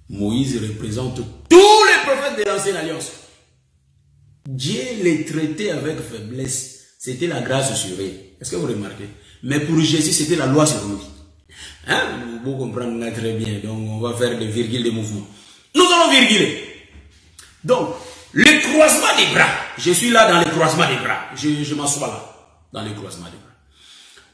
Moïse représente tous les prophètes de l'ancienne alliance. Dieu les traitait avec faiblesse. C'était la grâce sur eux. Est-ce que vous remarquez? Mais pour Jésus, c'était la loi sur lui. Hein? Vous comprenez très bien. Donc, on va faire des virgules de mouvement. Nous allons virguler. Donc, le croisement des bras. Je suis là dans le croisement des bras. Je m'assois là, dans le croisement des bras.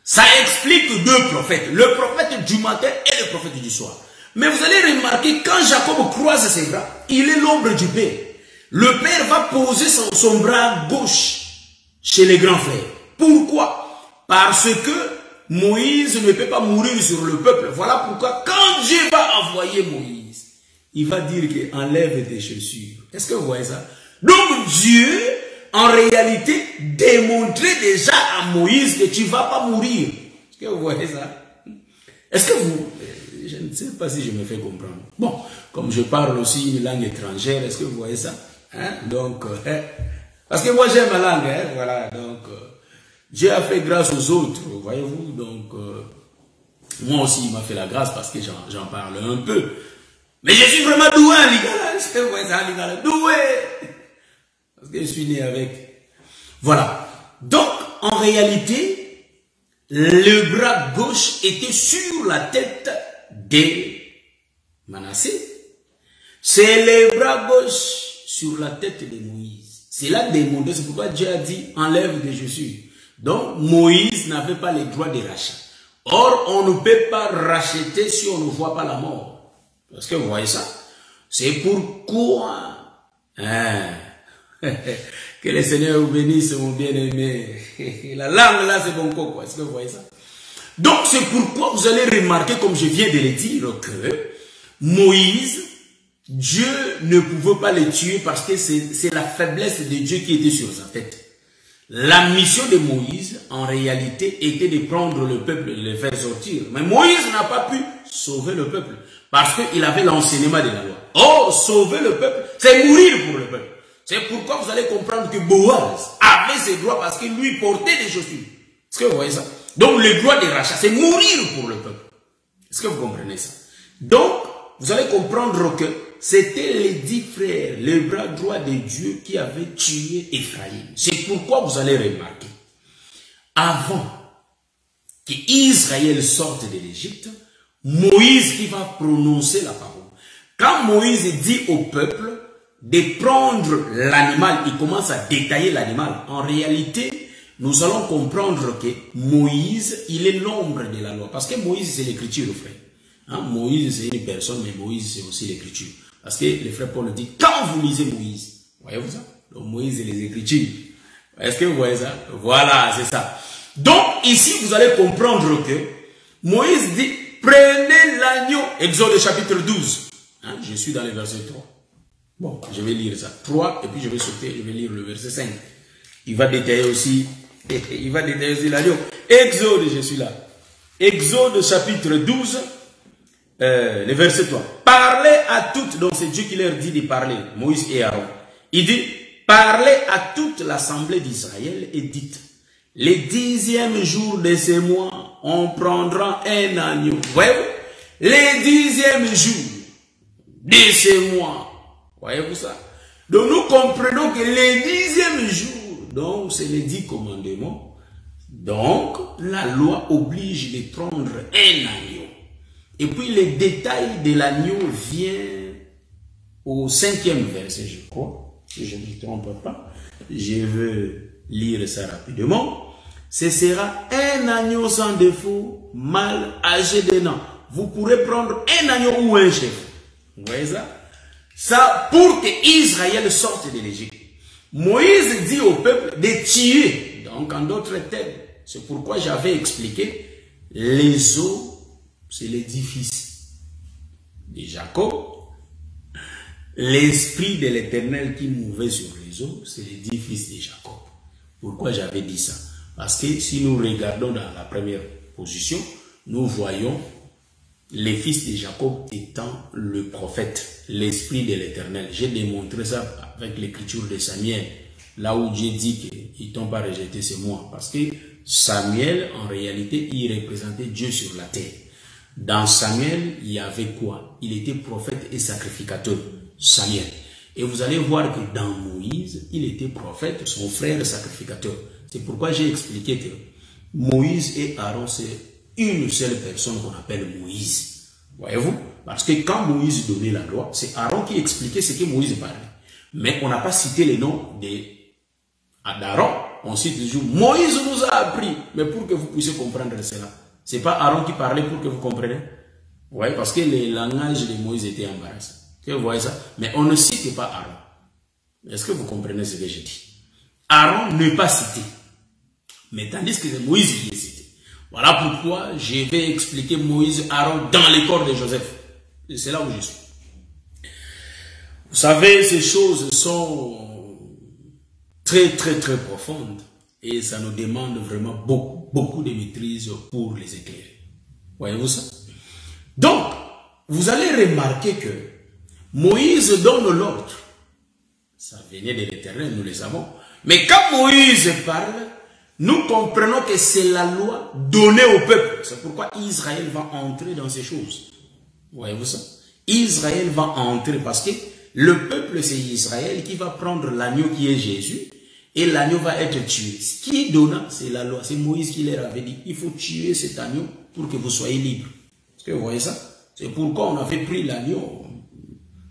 Ça explique deux prophètes. Le prophète du matin et le prophète du soir. Mais vous allez remarquer, quand Jacob croise ses bras, il est l'ombre du Père. Le Père va poser son bras gauche chez les grands frères. Pourquoi? Parce que Moïse ne peut pas mourir sur le peuple. Voilà pourquoi quand Dieu va envoyer Moïse, il va dire que enlève tes chaussures. Est-ce que vous voyez ça? Donc Dieu, en réalité, démontrait déjà à Moïse que tu ne vas pas mourir. Est-ce que vous voyez ça? Est-ce que vous... Je ne sais pas si je me fais comprendre. Bon, comme je parle aussi une langue étrangère, est-ce que vous voyez ça? Hein? Donc, parce que moi j'aime la langue, hein? Voilà, donc... Dieu a fait grâce aux autres, voyez-vous. Donc, moi aussi, il m'a fait la grâce parce que j'en parle un peu. Mais je suis vraiment doué, les gars. C'est vrai, ça, les gars. Doué. Parce que je suis né avec. Voilà. Donc, en réalité, le bras gauche était sur la tête de Manassé. C'est le bras gauche sur la tête de Moïse. C'est là demandé, c'est pourquoi Dieu a dit, enlève de Jésus. Donc, Moïse n'avait pas le droit de rachat. Or, on ne peut pas racheter si on ne voit pas la mort. Parce que vous voyez ça. C'est pourquoi, que le Seigneur vous bénisse, mon bien-aimé. La langue là, c'est bon quoi. Est-ce que vous voyez ça? Donc, c'est pourquoi vous allez remarquer, comme je viens de le dire, que Moïse, Dieu ne pouvait pas le tuer parce que c'est la faiblesse de Dieu qui était sur sa tête. La mission de Moïse, en réalité, était de prendre le peuple et de le faire sortir. Mais Moïse n'a pas pu sauver le peuple parce qu'il avait l'enseignement de la loi. Or, sauver le peuple, c'est mourir pour le peuple. C'est pourquoi vous allez comprendre que Boaz avait ses droits parce qu'il lui portait des chaussures. Est-ce que vous voyez ça? Donc, le droit de rachat, c'est mourir pour le peuple. Est-ce que vous comprenez ça? Donc, vous allez comprendre que c'était les 10 frères, le bras droit de Dieu qui avaient tué Ephraïm. C'est pourquoi vous allez remarquer, avant qu'Israël sorte de l'Égypte, Moïse qui va prononcer la parole. Quand Moïse dit au peuple de prendre l'animal, il commence à détailler l'animal. En réalité, nous allons comprendre que Moïse, il est l'ombre de la loi. Parce que Moïse, c'est l'écriture, frère. Hein? Moïse, c'est une personne, mais Moïse, c'est aussi l'écriture. Parce que le frère Paul dit, quand vous lisez Moïse, voyez-vous ça? Donc Moïse et les Écritures. Est-ce que vous voyez ça? Voilà, c'est ça. Donc ici, vous allez comprendre que Moïse dit, prenez l'agneau. Exode chapitre 12. Hein, je suis dans le verset 3. Bon, je vais lire ça. 3, et puis je vais sauter, je vais lire le verset 5. Il va détailler aussi l'agneau. Exode, je suis là. Exode chapitre 12. Le verset 3. Parlez à toutes, donc c'est Dieu qui leur dit de parler, Moïse et Aaron. Il dit, parlez à toute l'assemblée d'Israël et dites, les 10e jour de ce mois, on prendra un agneau. Voyez-vous? Les 10e jour de ce mois. Voyez-vous ça? Donc nous comprenons que les 10e jour, donc c'est les 10 commandements. Donc la loi oblige de prendre un agneau. Et puis les détails de l'agneau viennent au 5e verset, je crois, si je ne me trompe pas. Je veux lire ça rapidement. Ce sera un agneau sans défaut, mâle âgé d'un an. Vous pourrez prendre un agneau ou un chef. Vous voyez ça? Ça pour que Israël sorte de l'Égypte. Moïse dit au peuple de tuer. Donc en d'autres termes, c'est pourquoi j'avais expliqué les eaux. C'est l'édifice de Jacob. L'esprit de l'Éternel qui mouvait sur les eaux, c'est l'édifice de Jacob. Pourquoi j'avais dit ça? Parce que si nous regardons dans la première position, nous voyons les fils de Jacob étant le prophète, l'esprit de l'Éternel. J'ai démontré ça avec l'écriture de Samuel, là où Dieu dit qu'ils t'ont pas rejeté, c'est moi. Parce que Samuel, en réalité, il représentait Dieu sur la terre. Dans Samuel, il y avait quoi? Il était prophète et sacrificateur, Samuel. Et vous allez voir que dans Moïse, il était prophète, son frère sacrificateur. C'est pourquoi j'ai expliqué que Moïse et Aaron, c'est une seule personne qu'on appelle Moïse. Voyez-vous? Parce que quand Moïse donnait la loi, c'est Aaron qui expliquait ce que Moïse parlait. Mais on n'a pas cité les noms d'Aaron. On cite toujours Moïse nous a appris. Mais pour que vous puissiez comprendre cela, c'est pas Aaron qui parlait pour que vous compreniez. Vous voyez, parce que le langage de Moïse était embarrassant. Vous voyez ça? Mais on ne cite pas Aaron. Est-ce que vous comprenez ce que je dis? Aaron n'est pas cité. Mais tandis que c'est Moïse qui est cité. Voilà pourquoi je vais expliquer Moïse, Aaron dans les corps de Joseph. C'est là où je suis. Vous savez, ces choses sont très profondes. Et ça nous demande vraiment beaucoup de maîtrise pour les éclairer. Voyez-vous ça? Donc, vous allez remarquer que Moïse donne l'ordre. Ça venait de l'Éternel, nous le savons. Mais quand Moïse parle, nous comprenons que c'est la loi donnée au peuple. C'est pourquoi Israël va entrer dans ces choses. Voyez-vous ça? Israël va entrer parce que le peuple, c'est Israël qui va prendre l'agneau qui est Jésus et l'agneau va être tué. Ce qui est donné, c'est la loi. C'est Moïse qui leur avait dit, il faut tuer cet agneau pour que vous soyez libres. Est-ce que vous voyez ça? C'est pourquoi on avait pris l'agneau.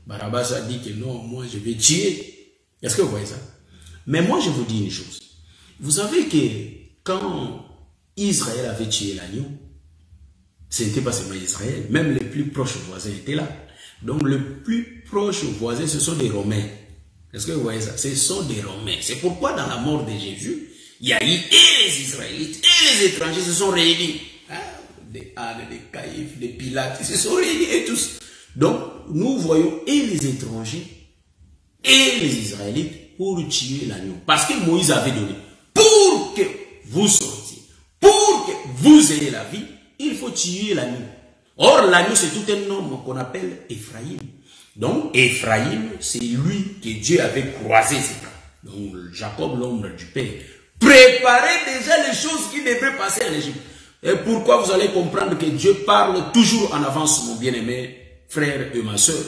Barabbas a dit que non, moi je vais tuer. Est-ce que vous voyez ça? Mais moi je vous dis une chose. Vous savez que quand Israël avait tué l'agneau, ce n'était pas seulement Israël, même les plus proches voisins étaient là. Donc les plus proches voisins, ce sont des Romains. Est-ce que vous voyez ça? Ce sont des Romains. C'est pourquoi dans la mort de Jésus, il y a eu et les Israélites et les étrangers se sont réunis. Hein? Des Anne, des Caïphes, des Pilates, ils se sont réunis et tous. Donc nous voyons et les étrangers et les Israélites pour tuer l'agneau. Parce que Moïse avait donné. Pour que vous sortiez, pour que vous ayez la vie, il faut tuer l'agneau. Or, l'agneau, c'est tout un homme qu'on appelle Ephraïm. Donc, Ephraïm, c'est lui que Dieu avait croisé ses bras. Donc, Jacob, l'ombre du Père, préparait déjà les choses qui devraient passer en Égypte. Et pourquoi vous allez comprendre que Dieu parle toujours en avance, mon bien-aimé frère et ma soeur.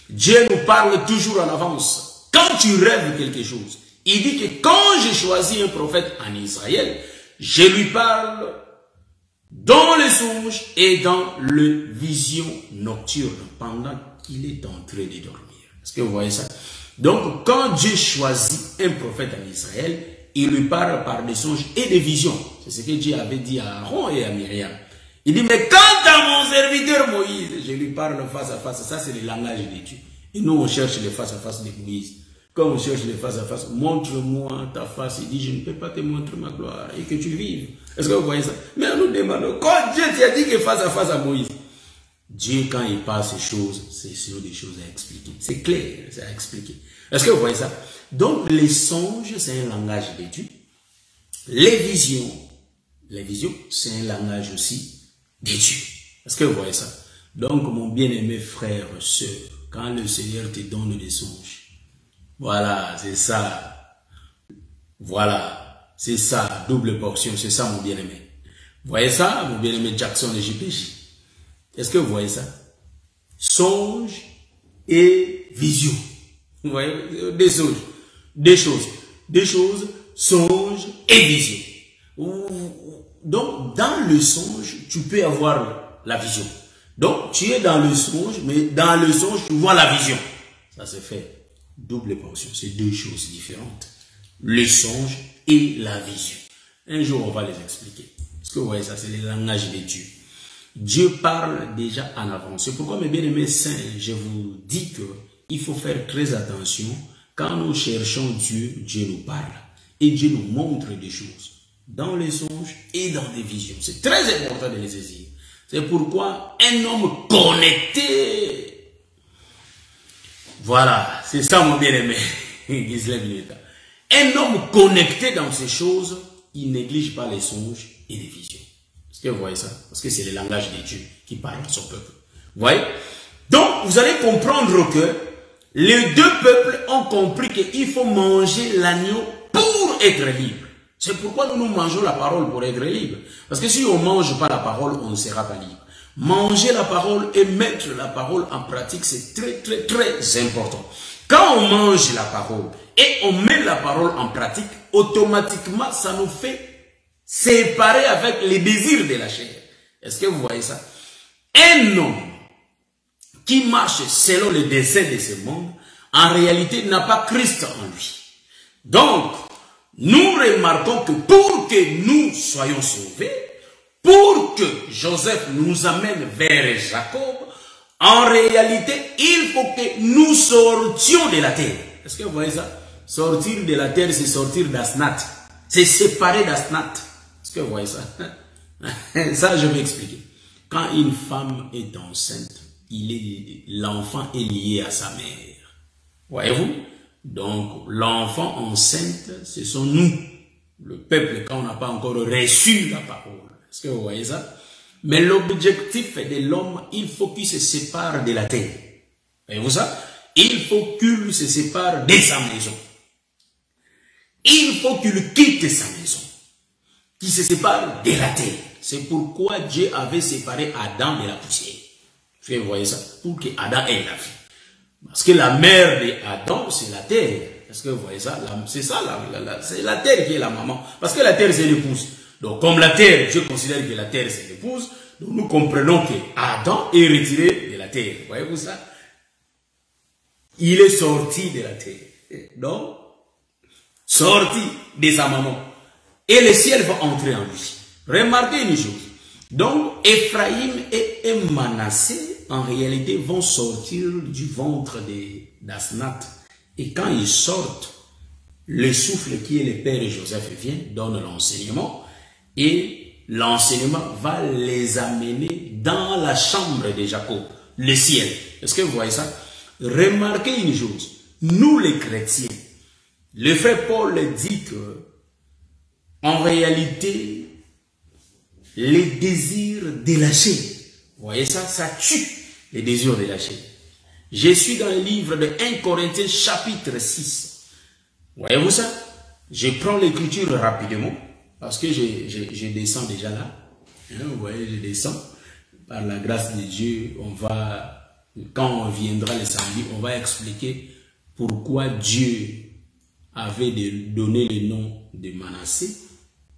Dieu nous parle toujours en avance. Quand tu rêves quelque chose, il dit que quand j'ai choisi un prophète en Israël, je lui parle dans les songes et dans les visions nocturnes pendant qu'il est en train de dormir. Est-ce que vous voyez ça? Donc, quand Dieu choisit un prophète en Israël, il lui parle par des songes et des visions. C'est ce que Dieu avait dit à Aaron et à Myriam. Il dit, mais quant à mon serviteur Moïse, je lui parle face à face. Ça, c'est le langage de Dieu. Et nous, on cherche le face à face de Moïse. Quand on cherche le face à face, montre-moi ta face. Il dit, je ne peux pas te montrer ma gloire et que tu vives. Est-ce que vous voyez ça? Mais nous demandons, quand Dieu t'a dit que face à Moïse, Dieu, quand il parle ces choses, c'est sur des choses à expliquer. C'est clair, c'est à expliquer. Est-ce que vous voyez ça? Donc, les songes, c'est un langage de Dieu. Les visions, c'est un langage aussi de Dieu. Est-ce que vous voyez ça? Donc, mon bien-aimé frère, sœur, quand le Seigneur te donne des songes, voilà, c'est ça. Voilà, c'est ça, double portion, c'est ça, mon bien-aimé. Vous voyez ça, mon bien-aimé Jackson de JPJ? Est-ce que vous voyez ça? Songe et vision. Vous voyez? Des choses, songe et vision. Donc, dans le songe, tu peux avoir la vision. Donc, tu es dans le songe, mais dans le songe, tu vois la vision. Ça se fait double portion. C'est deux choses différentes. Le songe et la vision. Un jour, on va les expliquer. Est-ce que vous voyez ça? C'est le langage de Dieu. Dieu parle déjà en avance. C'est pourquoi, mes bien-aimés saints, je vous dis que il faut faire très attention. Quand nous cherchons Dieu, Dieu nous parle. Et Dieu nous montre des choses. Dans les songes et dans les visions. C'est très important de les saisir. C'est pourquoi un homme connecté. Voilà, c'est ça mon bien-aimé. Un homme connecté dans ces choses, il néglige pas les songes et les visions. Est-ce que vous voyez ça? Parce que c'est le langage de Dieu qui parle à son peuple. Vous voyez? Donc, vous allez comprendre que les deux peuples ont compris qu'il faut manger l'agneau pour être libre. C'est pourquoi nous mangeons la parole pour être libre. Parce que si on ne mange pas la parole, on ne sera pas libre. Manger la parole et mettre la parole en pratique, c'est très, très, très important. Quand on mange la parole et on met la parole en pratique, automatiquement, ça nous fait séparer avec les désirs de la chair. Est-ce que vous voyez ça? Un homme qui marche selon les desseins de ce monde, en réalité, n'a pas Christ en lui. Donc, nous remarquons que pour que nous soyons sauvés, pour que Joseph nous amène vers Jacob, en réalité, il faut que nous sortions de la terre. Est-ce que vous voyez ça? Sortir de la terre, c'est sortir d'Asnat. C'est séparer d'Asnat. Est-ce que vous voyez ça? Ça, je vais expliquer. Quand une femme est enceinte, l'enfant est lié à sa mère. Voyez-vous? Donc, l'enfant enceinte, ce sont nous, le peuple, quand on n'a pas encore reçu la parole. Est-ce que vous voyez ça? Mais l'objectif de l'homme, il faut qu'il se sépare de la terre. Voyez-vous ça? Il faut qu'il se sépare de sa maison. Il faut qu'il quitte sa maison. qui se sépare de la terre. C'est pourquoi Dieu avait séparé Adam de la poussière. Vous voyez ça? Pour que Adam ait la vie. Parce que la mère d'Adam, c'est la terre. Est-ce que vous voyez ça? C'est ça, c'est la terre qui est la maman. Parce que la terre, c'est l'épouse. Donc, comme la terre, Dieu considère que la terre, c'est l'épouse, donc nous comprenons que Adam est retiré de la terre. Voyez-vous ça? Il est sorti de la terre. Donc, sorti de sa maman. Et le ciel va entrer en lui. Remarquez une chose. Donc, Ephraïm et Manassé, en réalité, vont sortir du ventre d'Asnath. Et quand ils sortent, le souffle qui est le père de Joseph vient, donne l'enseignement. Et l'enseignement va les amener dans la chambre de Jacob, le ciel. Est-ce que vous voyez ça? Remarquez une chose. Nous, les chrétiens, le frère Paul dit que, en réalité, les désirs de la chair, vous voyez ça, ça tue les désirs de la chair. Je suis dans le livre de 1 Corinthiens chapitre 6. Voyez-vous ça? Je prends l'écriture rapidement, parce que je descends déjà là. Vous voyez, je descends. Par la grâce de Dieu, quand on viendra le samedi, on va expliquer pourquoi Dieu avait donné le nom de Manassé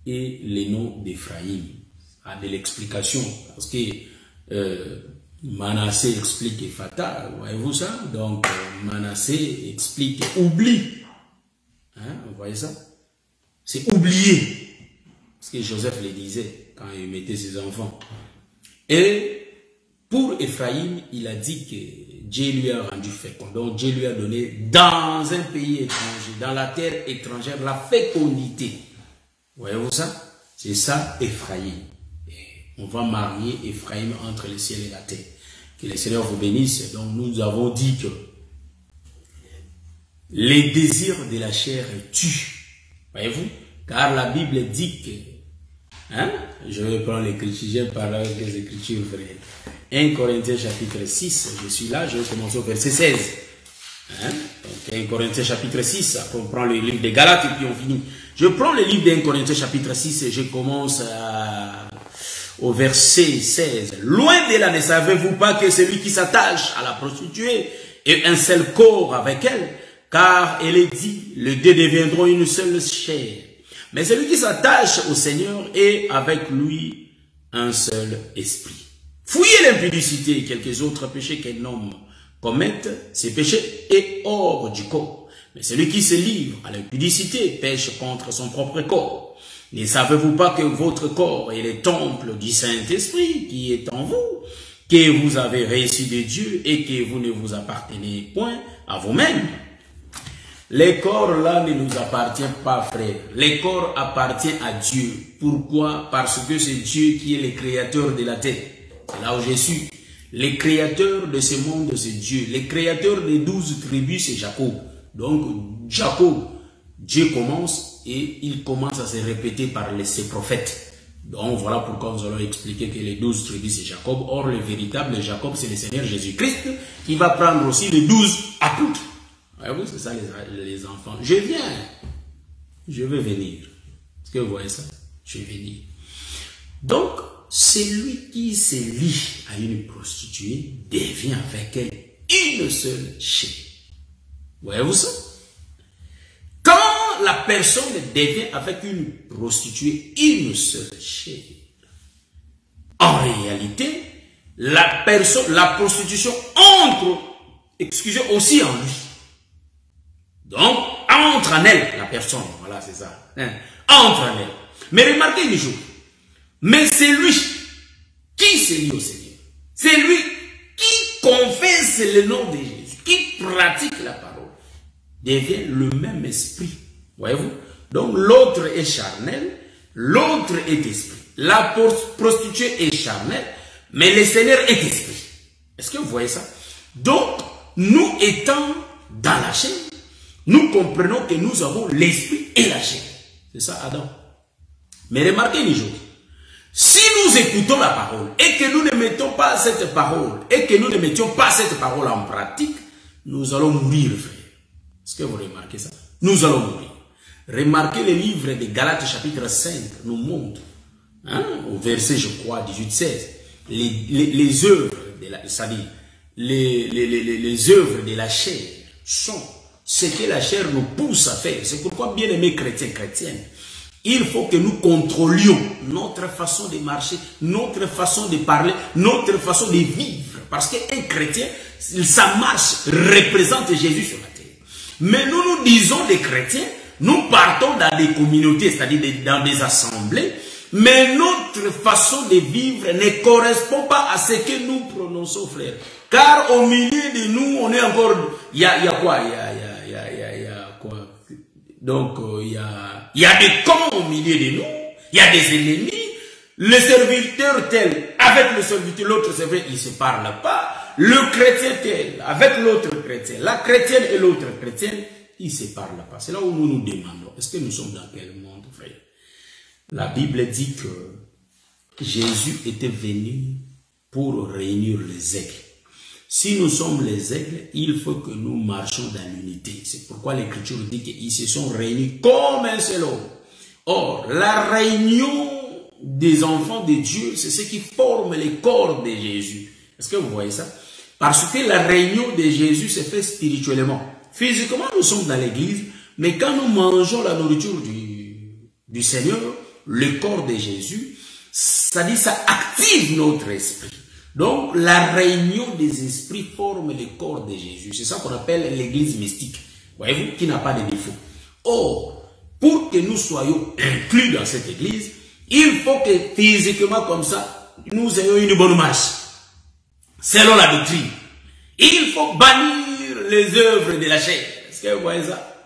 et le nom d'Ephraïm. De l'explication, parce que Manassé explique Ephata, voyez-vous ça? Donc Manassé explique oubli. Hein, vous voyez ça? C'est oublié. Parce que Joseph le disait quand il mettait ses enfants. Et pour Ephraïm, il a dit que Dieu lui a rendu fécond. Donc Dieu lui a donné dans un pays étranger, dans la terre étrangère, la fécondité. Voyez-vous ça? C'est ça Ephraïm. On va marier Ephraïm entre le ciel et la terre. Que le Seigneur vous bénisse. Donc nous avons dit que les désirs de la chair tuent. Voyez-vous? Car la Bible dit que, je vais prendre l'écriture, j'aime parler avec les écritures vraies. 1 Corinthiens chapitre 6, je suis là, je vais commencer au verset 16. Donc 1 Corinthiens chapitre 6, après on prend le livre des Galates et puis on finit. Je prends le livre d'1 Corinthiens chapitre 6 et je commence au verset 16. Loin de là, ne savez-vous pas que celui qui s'attache à la prostituée est un seul corps avec elle, car elle est dit, les deux deviendront une seule chair. Mais celui qui s'attache au Seigneur est avec lui un seul esprit. Fouillez l'impudicité et quelques autres péchés qu'un homme commette, ces péchés est hors du corps. Mais celui qui se livre à l'impudicité pêche contre son propre corps. Ne savez-vous pas que votre corps est le temple du Saint-Esprit qui est en vous, que vous avez reçu de Dieu et que vous ne vous appartenez point à vous-même? Les corps là ne nous appartient pas, frère. Les corps appartiennent à Dieu. Pourquoi? Parce que c'est Dieu qui est le créateur de la terre. C'est là où je suis. Le créateur de ce monde, c'est Dieu. Le créateur des 12 tribus, c'est Jacob. Donc, Jacob, Dieu commence et il commence à se répéter par ses prophètes. Donc, voilà pourquoi nous allons expliquer que les 12 tribus, c'est Jacob. Or, le véritable Jacob, c'est le Seigneur Jésus-Christ qui va prendre aussi les 12 apôtres. Voyez-vous, c'est ça les enfants. Je viens. Je vais venir. Est-ce que vous voyez ça? Je vais venir. Donc, celui qui se lie à une prostituée devient avec elle une seule chair. Voyez-vous ça? Quand la personne devient avec une prostituée une seule chair, en réalité, la prostitution entre, excusez, aussi en lui. Donc, entre en elle, la personne, voilà, c'est ça. Entre en elle. Mais remarquez une chose. Mais c'est lui qui se lie au Seigneur. C'est lui qui confesse le nom de Jésus, qui pratique la parole, devient le même esprit. Voyez-vous? Donc, l'autre est charnel, l'autre est esprit. La prostituée est charnelle, mais le Seigneur est esprit. Est-ce que vous voyez ça? Donc, nous étant dans la chair, nous comprenons que nous avons l'esprit et la chair. C'est ça, Adam. Mais remarquez une chose. Si nous écoutons la parole et que nous ne mettons pas cette parole et que nous ne mettions pas cette parole en pratique, nous allons mourir, frère. Est-ce que vous remarquez ça? Nous allons mourir. Remarquez le livre de Galates chapitre 5 nous montre, hein, au verset, je crois, 18-16, les œuvres de la, c'est-à-dire les œuvres de la chair sont ce que la chair nous pousse à faire. C'est pourquoi, bien aimés chrétiens, chrétiennes, il faut que nous contrôlions notre façon de marcher, notre façon de parler, notre façon de vivre. Parce qu'un chrétien, sa marche représente Jésus sur la terre. Mais nous disons les chrétiens, nous partons dans des communautés, c'est-à-dire dans des assemblées, mais notre façon de vivre ne correspond pas à ce que nous prononçons, frère. Car au milieu de nous, on est encore... Il y a quoi? Il y a quoi? Donc, il y a des camps au milieu de nous, il y a des ennemis. Le serviteur tel, avec le serviteur, l'autre serviteur, ils ne se parlent pas. Le chrétien tel, avec l'autre chrétien, la chrétienne et l'autre chrétienne, ils ne se parlent pas. C'est là où nous nous demandons, est-ce que nous sommes dans quel monde, frère? La Bible dit que Jésus était venu pour réunir les aigles. Si nous sommes les aigles, il faut que nous marchions dans l'unité. C'est pourquoi l'Écriture dit qu'ils se sont réunis comme un seul homme. Or, la réunion des enfants de Dieu, c'est ce qui forme le corps de Jésus. Est-ce que vous voyez ça? Parce que la réunion de Jésus se fait spirituellement. Physiquement, nous sommes dans l'église, mais quand nous mangeons la nourriture du Seigneur, le corps de Jésus, ça dit ça active notre esprit. Donc, la réunion des esprits forme le corps de Jésus. C'est ça qu'on appelle l'église mystique. Voyez-vous, qui n'a pas de défaut. Or, pour que nous soyons inclus dans cette église, il faut que physiquement comme ça, nous ayons une bonne marche. Selon la doctrine. Il faut bannir les œuvres de la chair. Est-ce que vous voyez ça?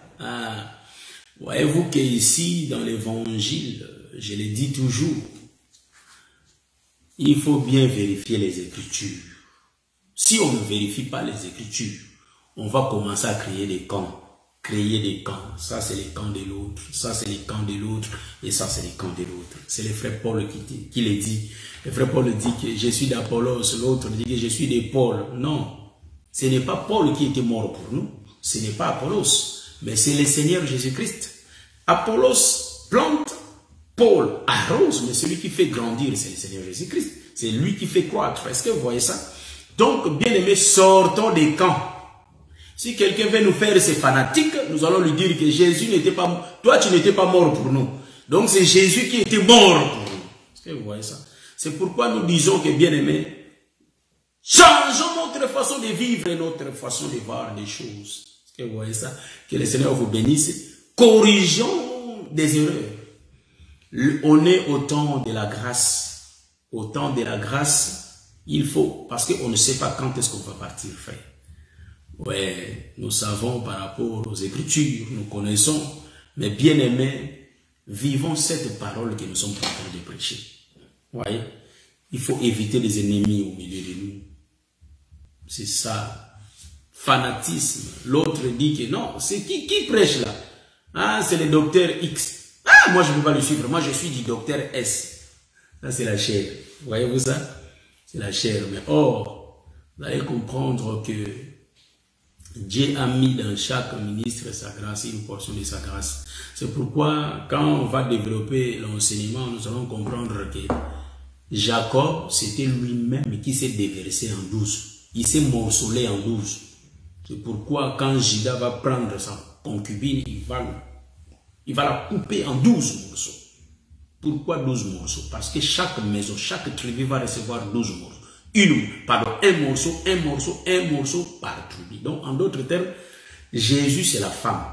Voyez-vous qu'ici, dans l'évangile, je le dis toujours, il faut bien vérifier les Écritures. Si on ne vérifie pas les Écritures, on va commencer à créer des camps. Créer des camps. Ça, c'est les camps de l'autre. Ça, c'est les camps de l'autre. Et ça, c'est les camps de l'autre. C'est le frère Paul qui le dit. Le frère Paul dit que je suis d'Apollos. L'autre dit que je suis de Paul. Non. Ce n'est pas Paul qui était mort pour nous. Ce n'est pas Apollos. Mais c'est le Seigneur Jésus-Christ. Apollos plante. Paul arrose, mais celui qui fait grandir, c'est le Seigneur Jésus-Christ. C'est lui qui fait croître. Est-ce que vous voyez ça? Donc, bien aimés, sortons des camps. Si quelqu'un veut nous faire ces fanatiques, nous allons lui dire que Jésus n'était pas... Toi, tu n'étais pas mort pour nous. Donc, c'est Jésus qui était mort pour nous. Est-ce que vous voyez ça? C'est pourquoi nous disons que, bien aimés, changeons notre façon de vivre et notre façon de voir les choses. Est-ce que vous voyez ça? Que le Seigneur vous bénisse. Corrigeons des erreurs. On est au temps de la grâce. Au temps de la grâce, il faut, parce qu'on ne sait pas quand est-ce qu'on va partir, frère. Ouais, nous savons par rapport aux Écritures, nous connaissons, mais bien aimés, vivons cette parole que nous sommes en train de prêcher. Voyez, il faut éviter les ennemis au milieu de nous. C'est ça. Fanatisme. L'autre dit que non, c'est qui prêche là? Ah, c'est le docteur X. Ah, moi je ne peux pas le suivre. Moi je suis du docteur S. Ça c'est la chair. Voyez-vous ça? C'est la chair. Mais or, vous allez comprendre que Dieu a mis dans chaque ministre sa grâce, une portion de sa grâce. C'est pourquoi quand on va développer l'enseignement, nous allons comprendre que Jacob, c'était lui-même qui s'est déversé en 12. Il s'est morcelé en 12. C'est pourquoi quand Judas va prendre sa concubine, il va la couper en 12 morceaux. Pourquoi 12 morceaux? Parce que chaque maison, chaque tribu va recevoir 12 morceaux. Un morceau par tribu. Donc, en d'autres termes, Jésus, c'est la femme.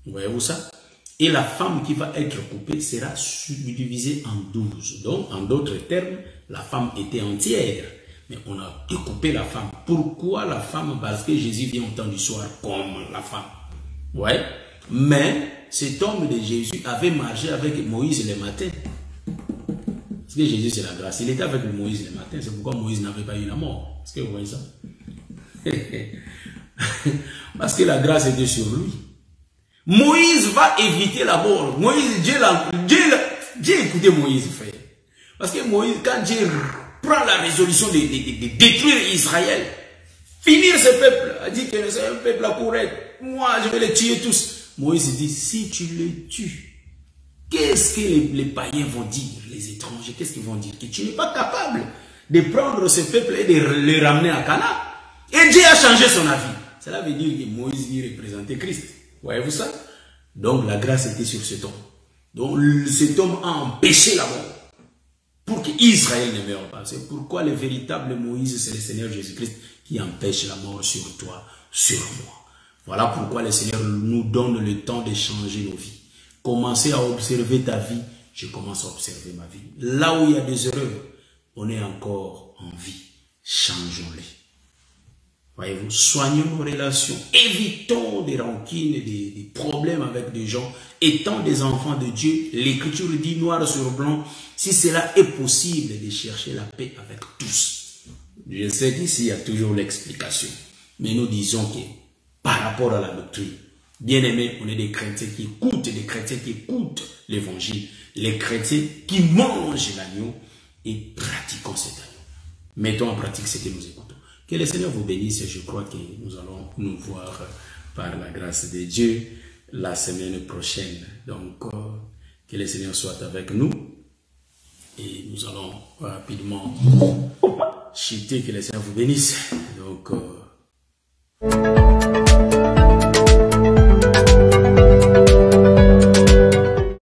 Voyez-vous ça? Et la femme qui va être coupée sera subdivisée en 12. Donc, en d'autres termes, la femme était entière. Mais on a découpé la femme. Pourquoi la femme? Parce que Jésus vient au temps du soir comme la femme. Ouais. Mais cet homme de Jésus avait marché avec Moïse le matin. Parce que Jésus, c'est la grâce. Il était avec Moïse le matin. C'est pourquoi Moïse n'avait pas eu la mort. Est-ce que vous voyez ça? Parce que la grâce était sur lui. Moïse va éviter la mort. Moïse, Dieu écoutait Moïse, frère. Parce que Moïse, quand Dieu prend la résolution de détruire Israël, finir ce peuple, a dit que c'est un peuple à courir. Moi, je vais les tuer tous. Moïse dit, si tu le tues, qu'est-ce que les païens vont dire, les étrangers, qu'est-ce qu'ils vont dire? Que tu n'es pas capable de prendre ce peuple et de le ramener à Canaan. Et Dieu a changé son avis. Cela veut dire que Moïse y représentait Christ. Voyez-vous ça? Donc la grâce était sur cet homme. Donc cet homme a empêché la mort. Pour qu'Israël ne meure pas. C'est pourquoi le véritable Moïse, c'est le Seigneur Jésus-Christ qui empêche la mort sur toi, sur moi. Voilà pourquoi le Seigneur nous donne le temps de changer nos vies. Commencez à observer ta vie, je commence à observer ma vie. Là où il y a des erreurs, on est encore en vie. Changeons-les. Voyez-vous, soignons nos relations, évitons des rancines, des problèmes avec des gens, étant des enfants de Dieu. L'Écriture dit noir sur blanc, si cela est possible de chercher la paix avec tous. Je sais qu'ici il y a toujours l'explication, mais nous disons que par rapport à la doctrine, bien aimés, on est des chrétiens qui écoutent l'évangile, les chrétiens qui mangent l'agneau et pratiquons cet agneau. Mettons en pratique ce que nous écoutons. Que le Seigneur vous bénisse et je crois que nous allons nous voir par la grâce de Dieu la semaine prochaine. Donc, que le Seigneur soit avec nous et nous allons rapidement chuter. Que le Seigneur vous bénisse. Donc,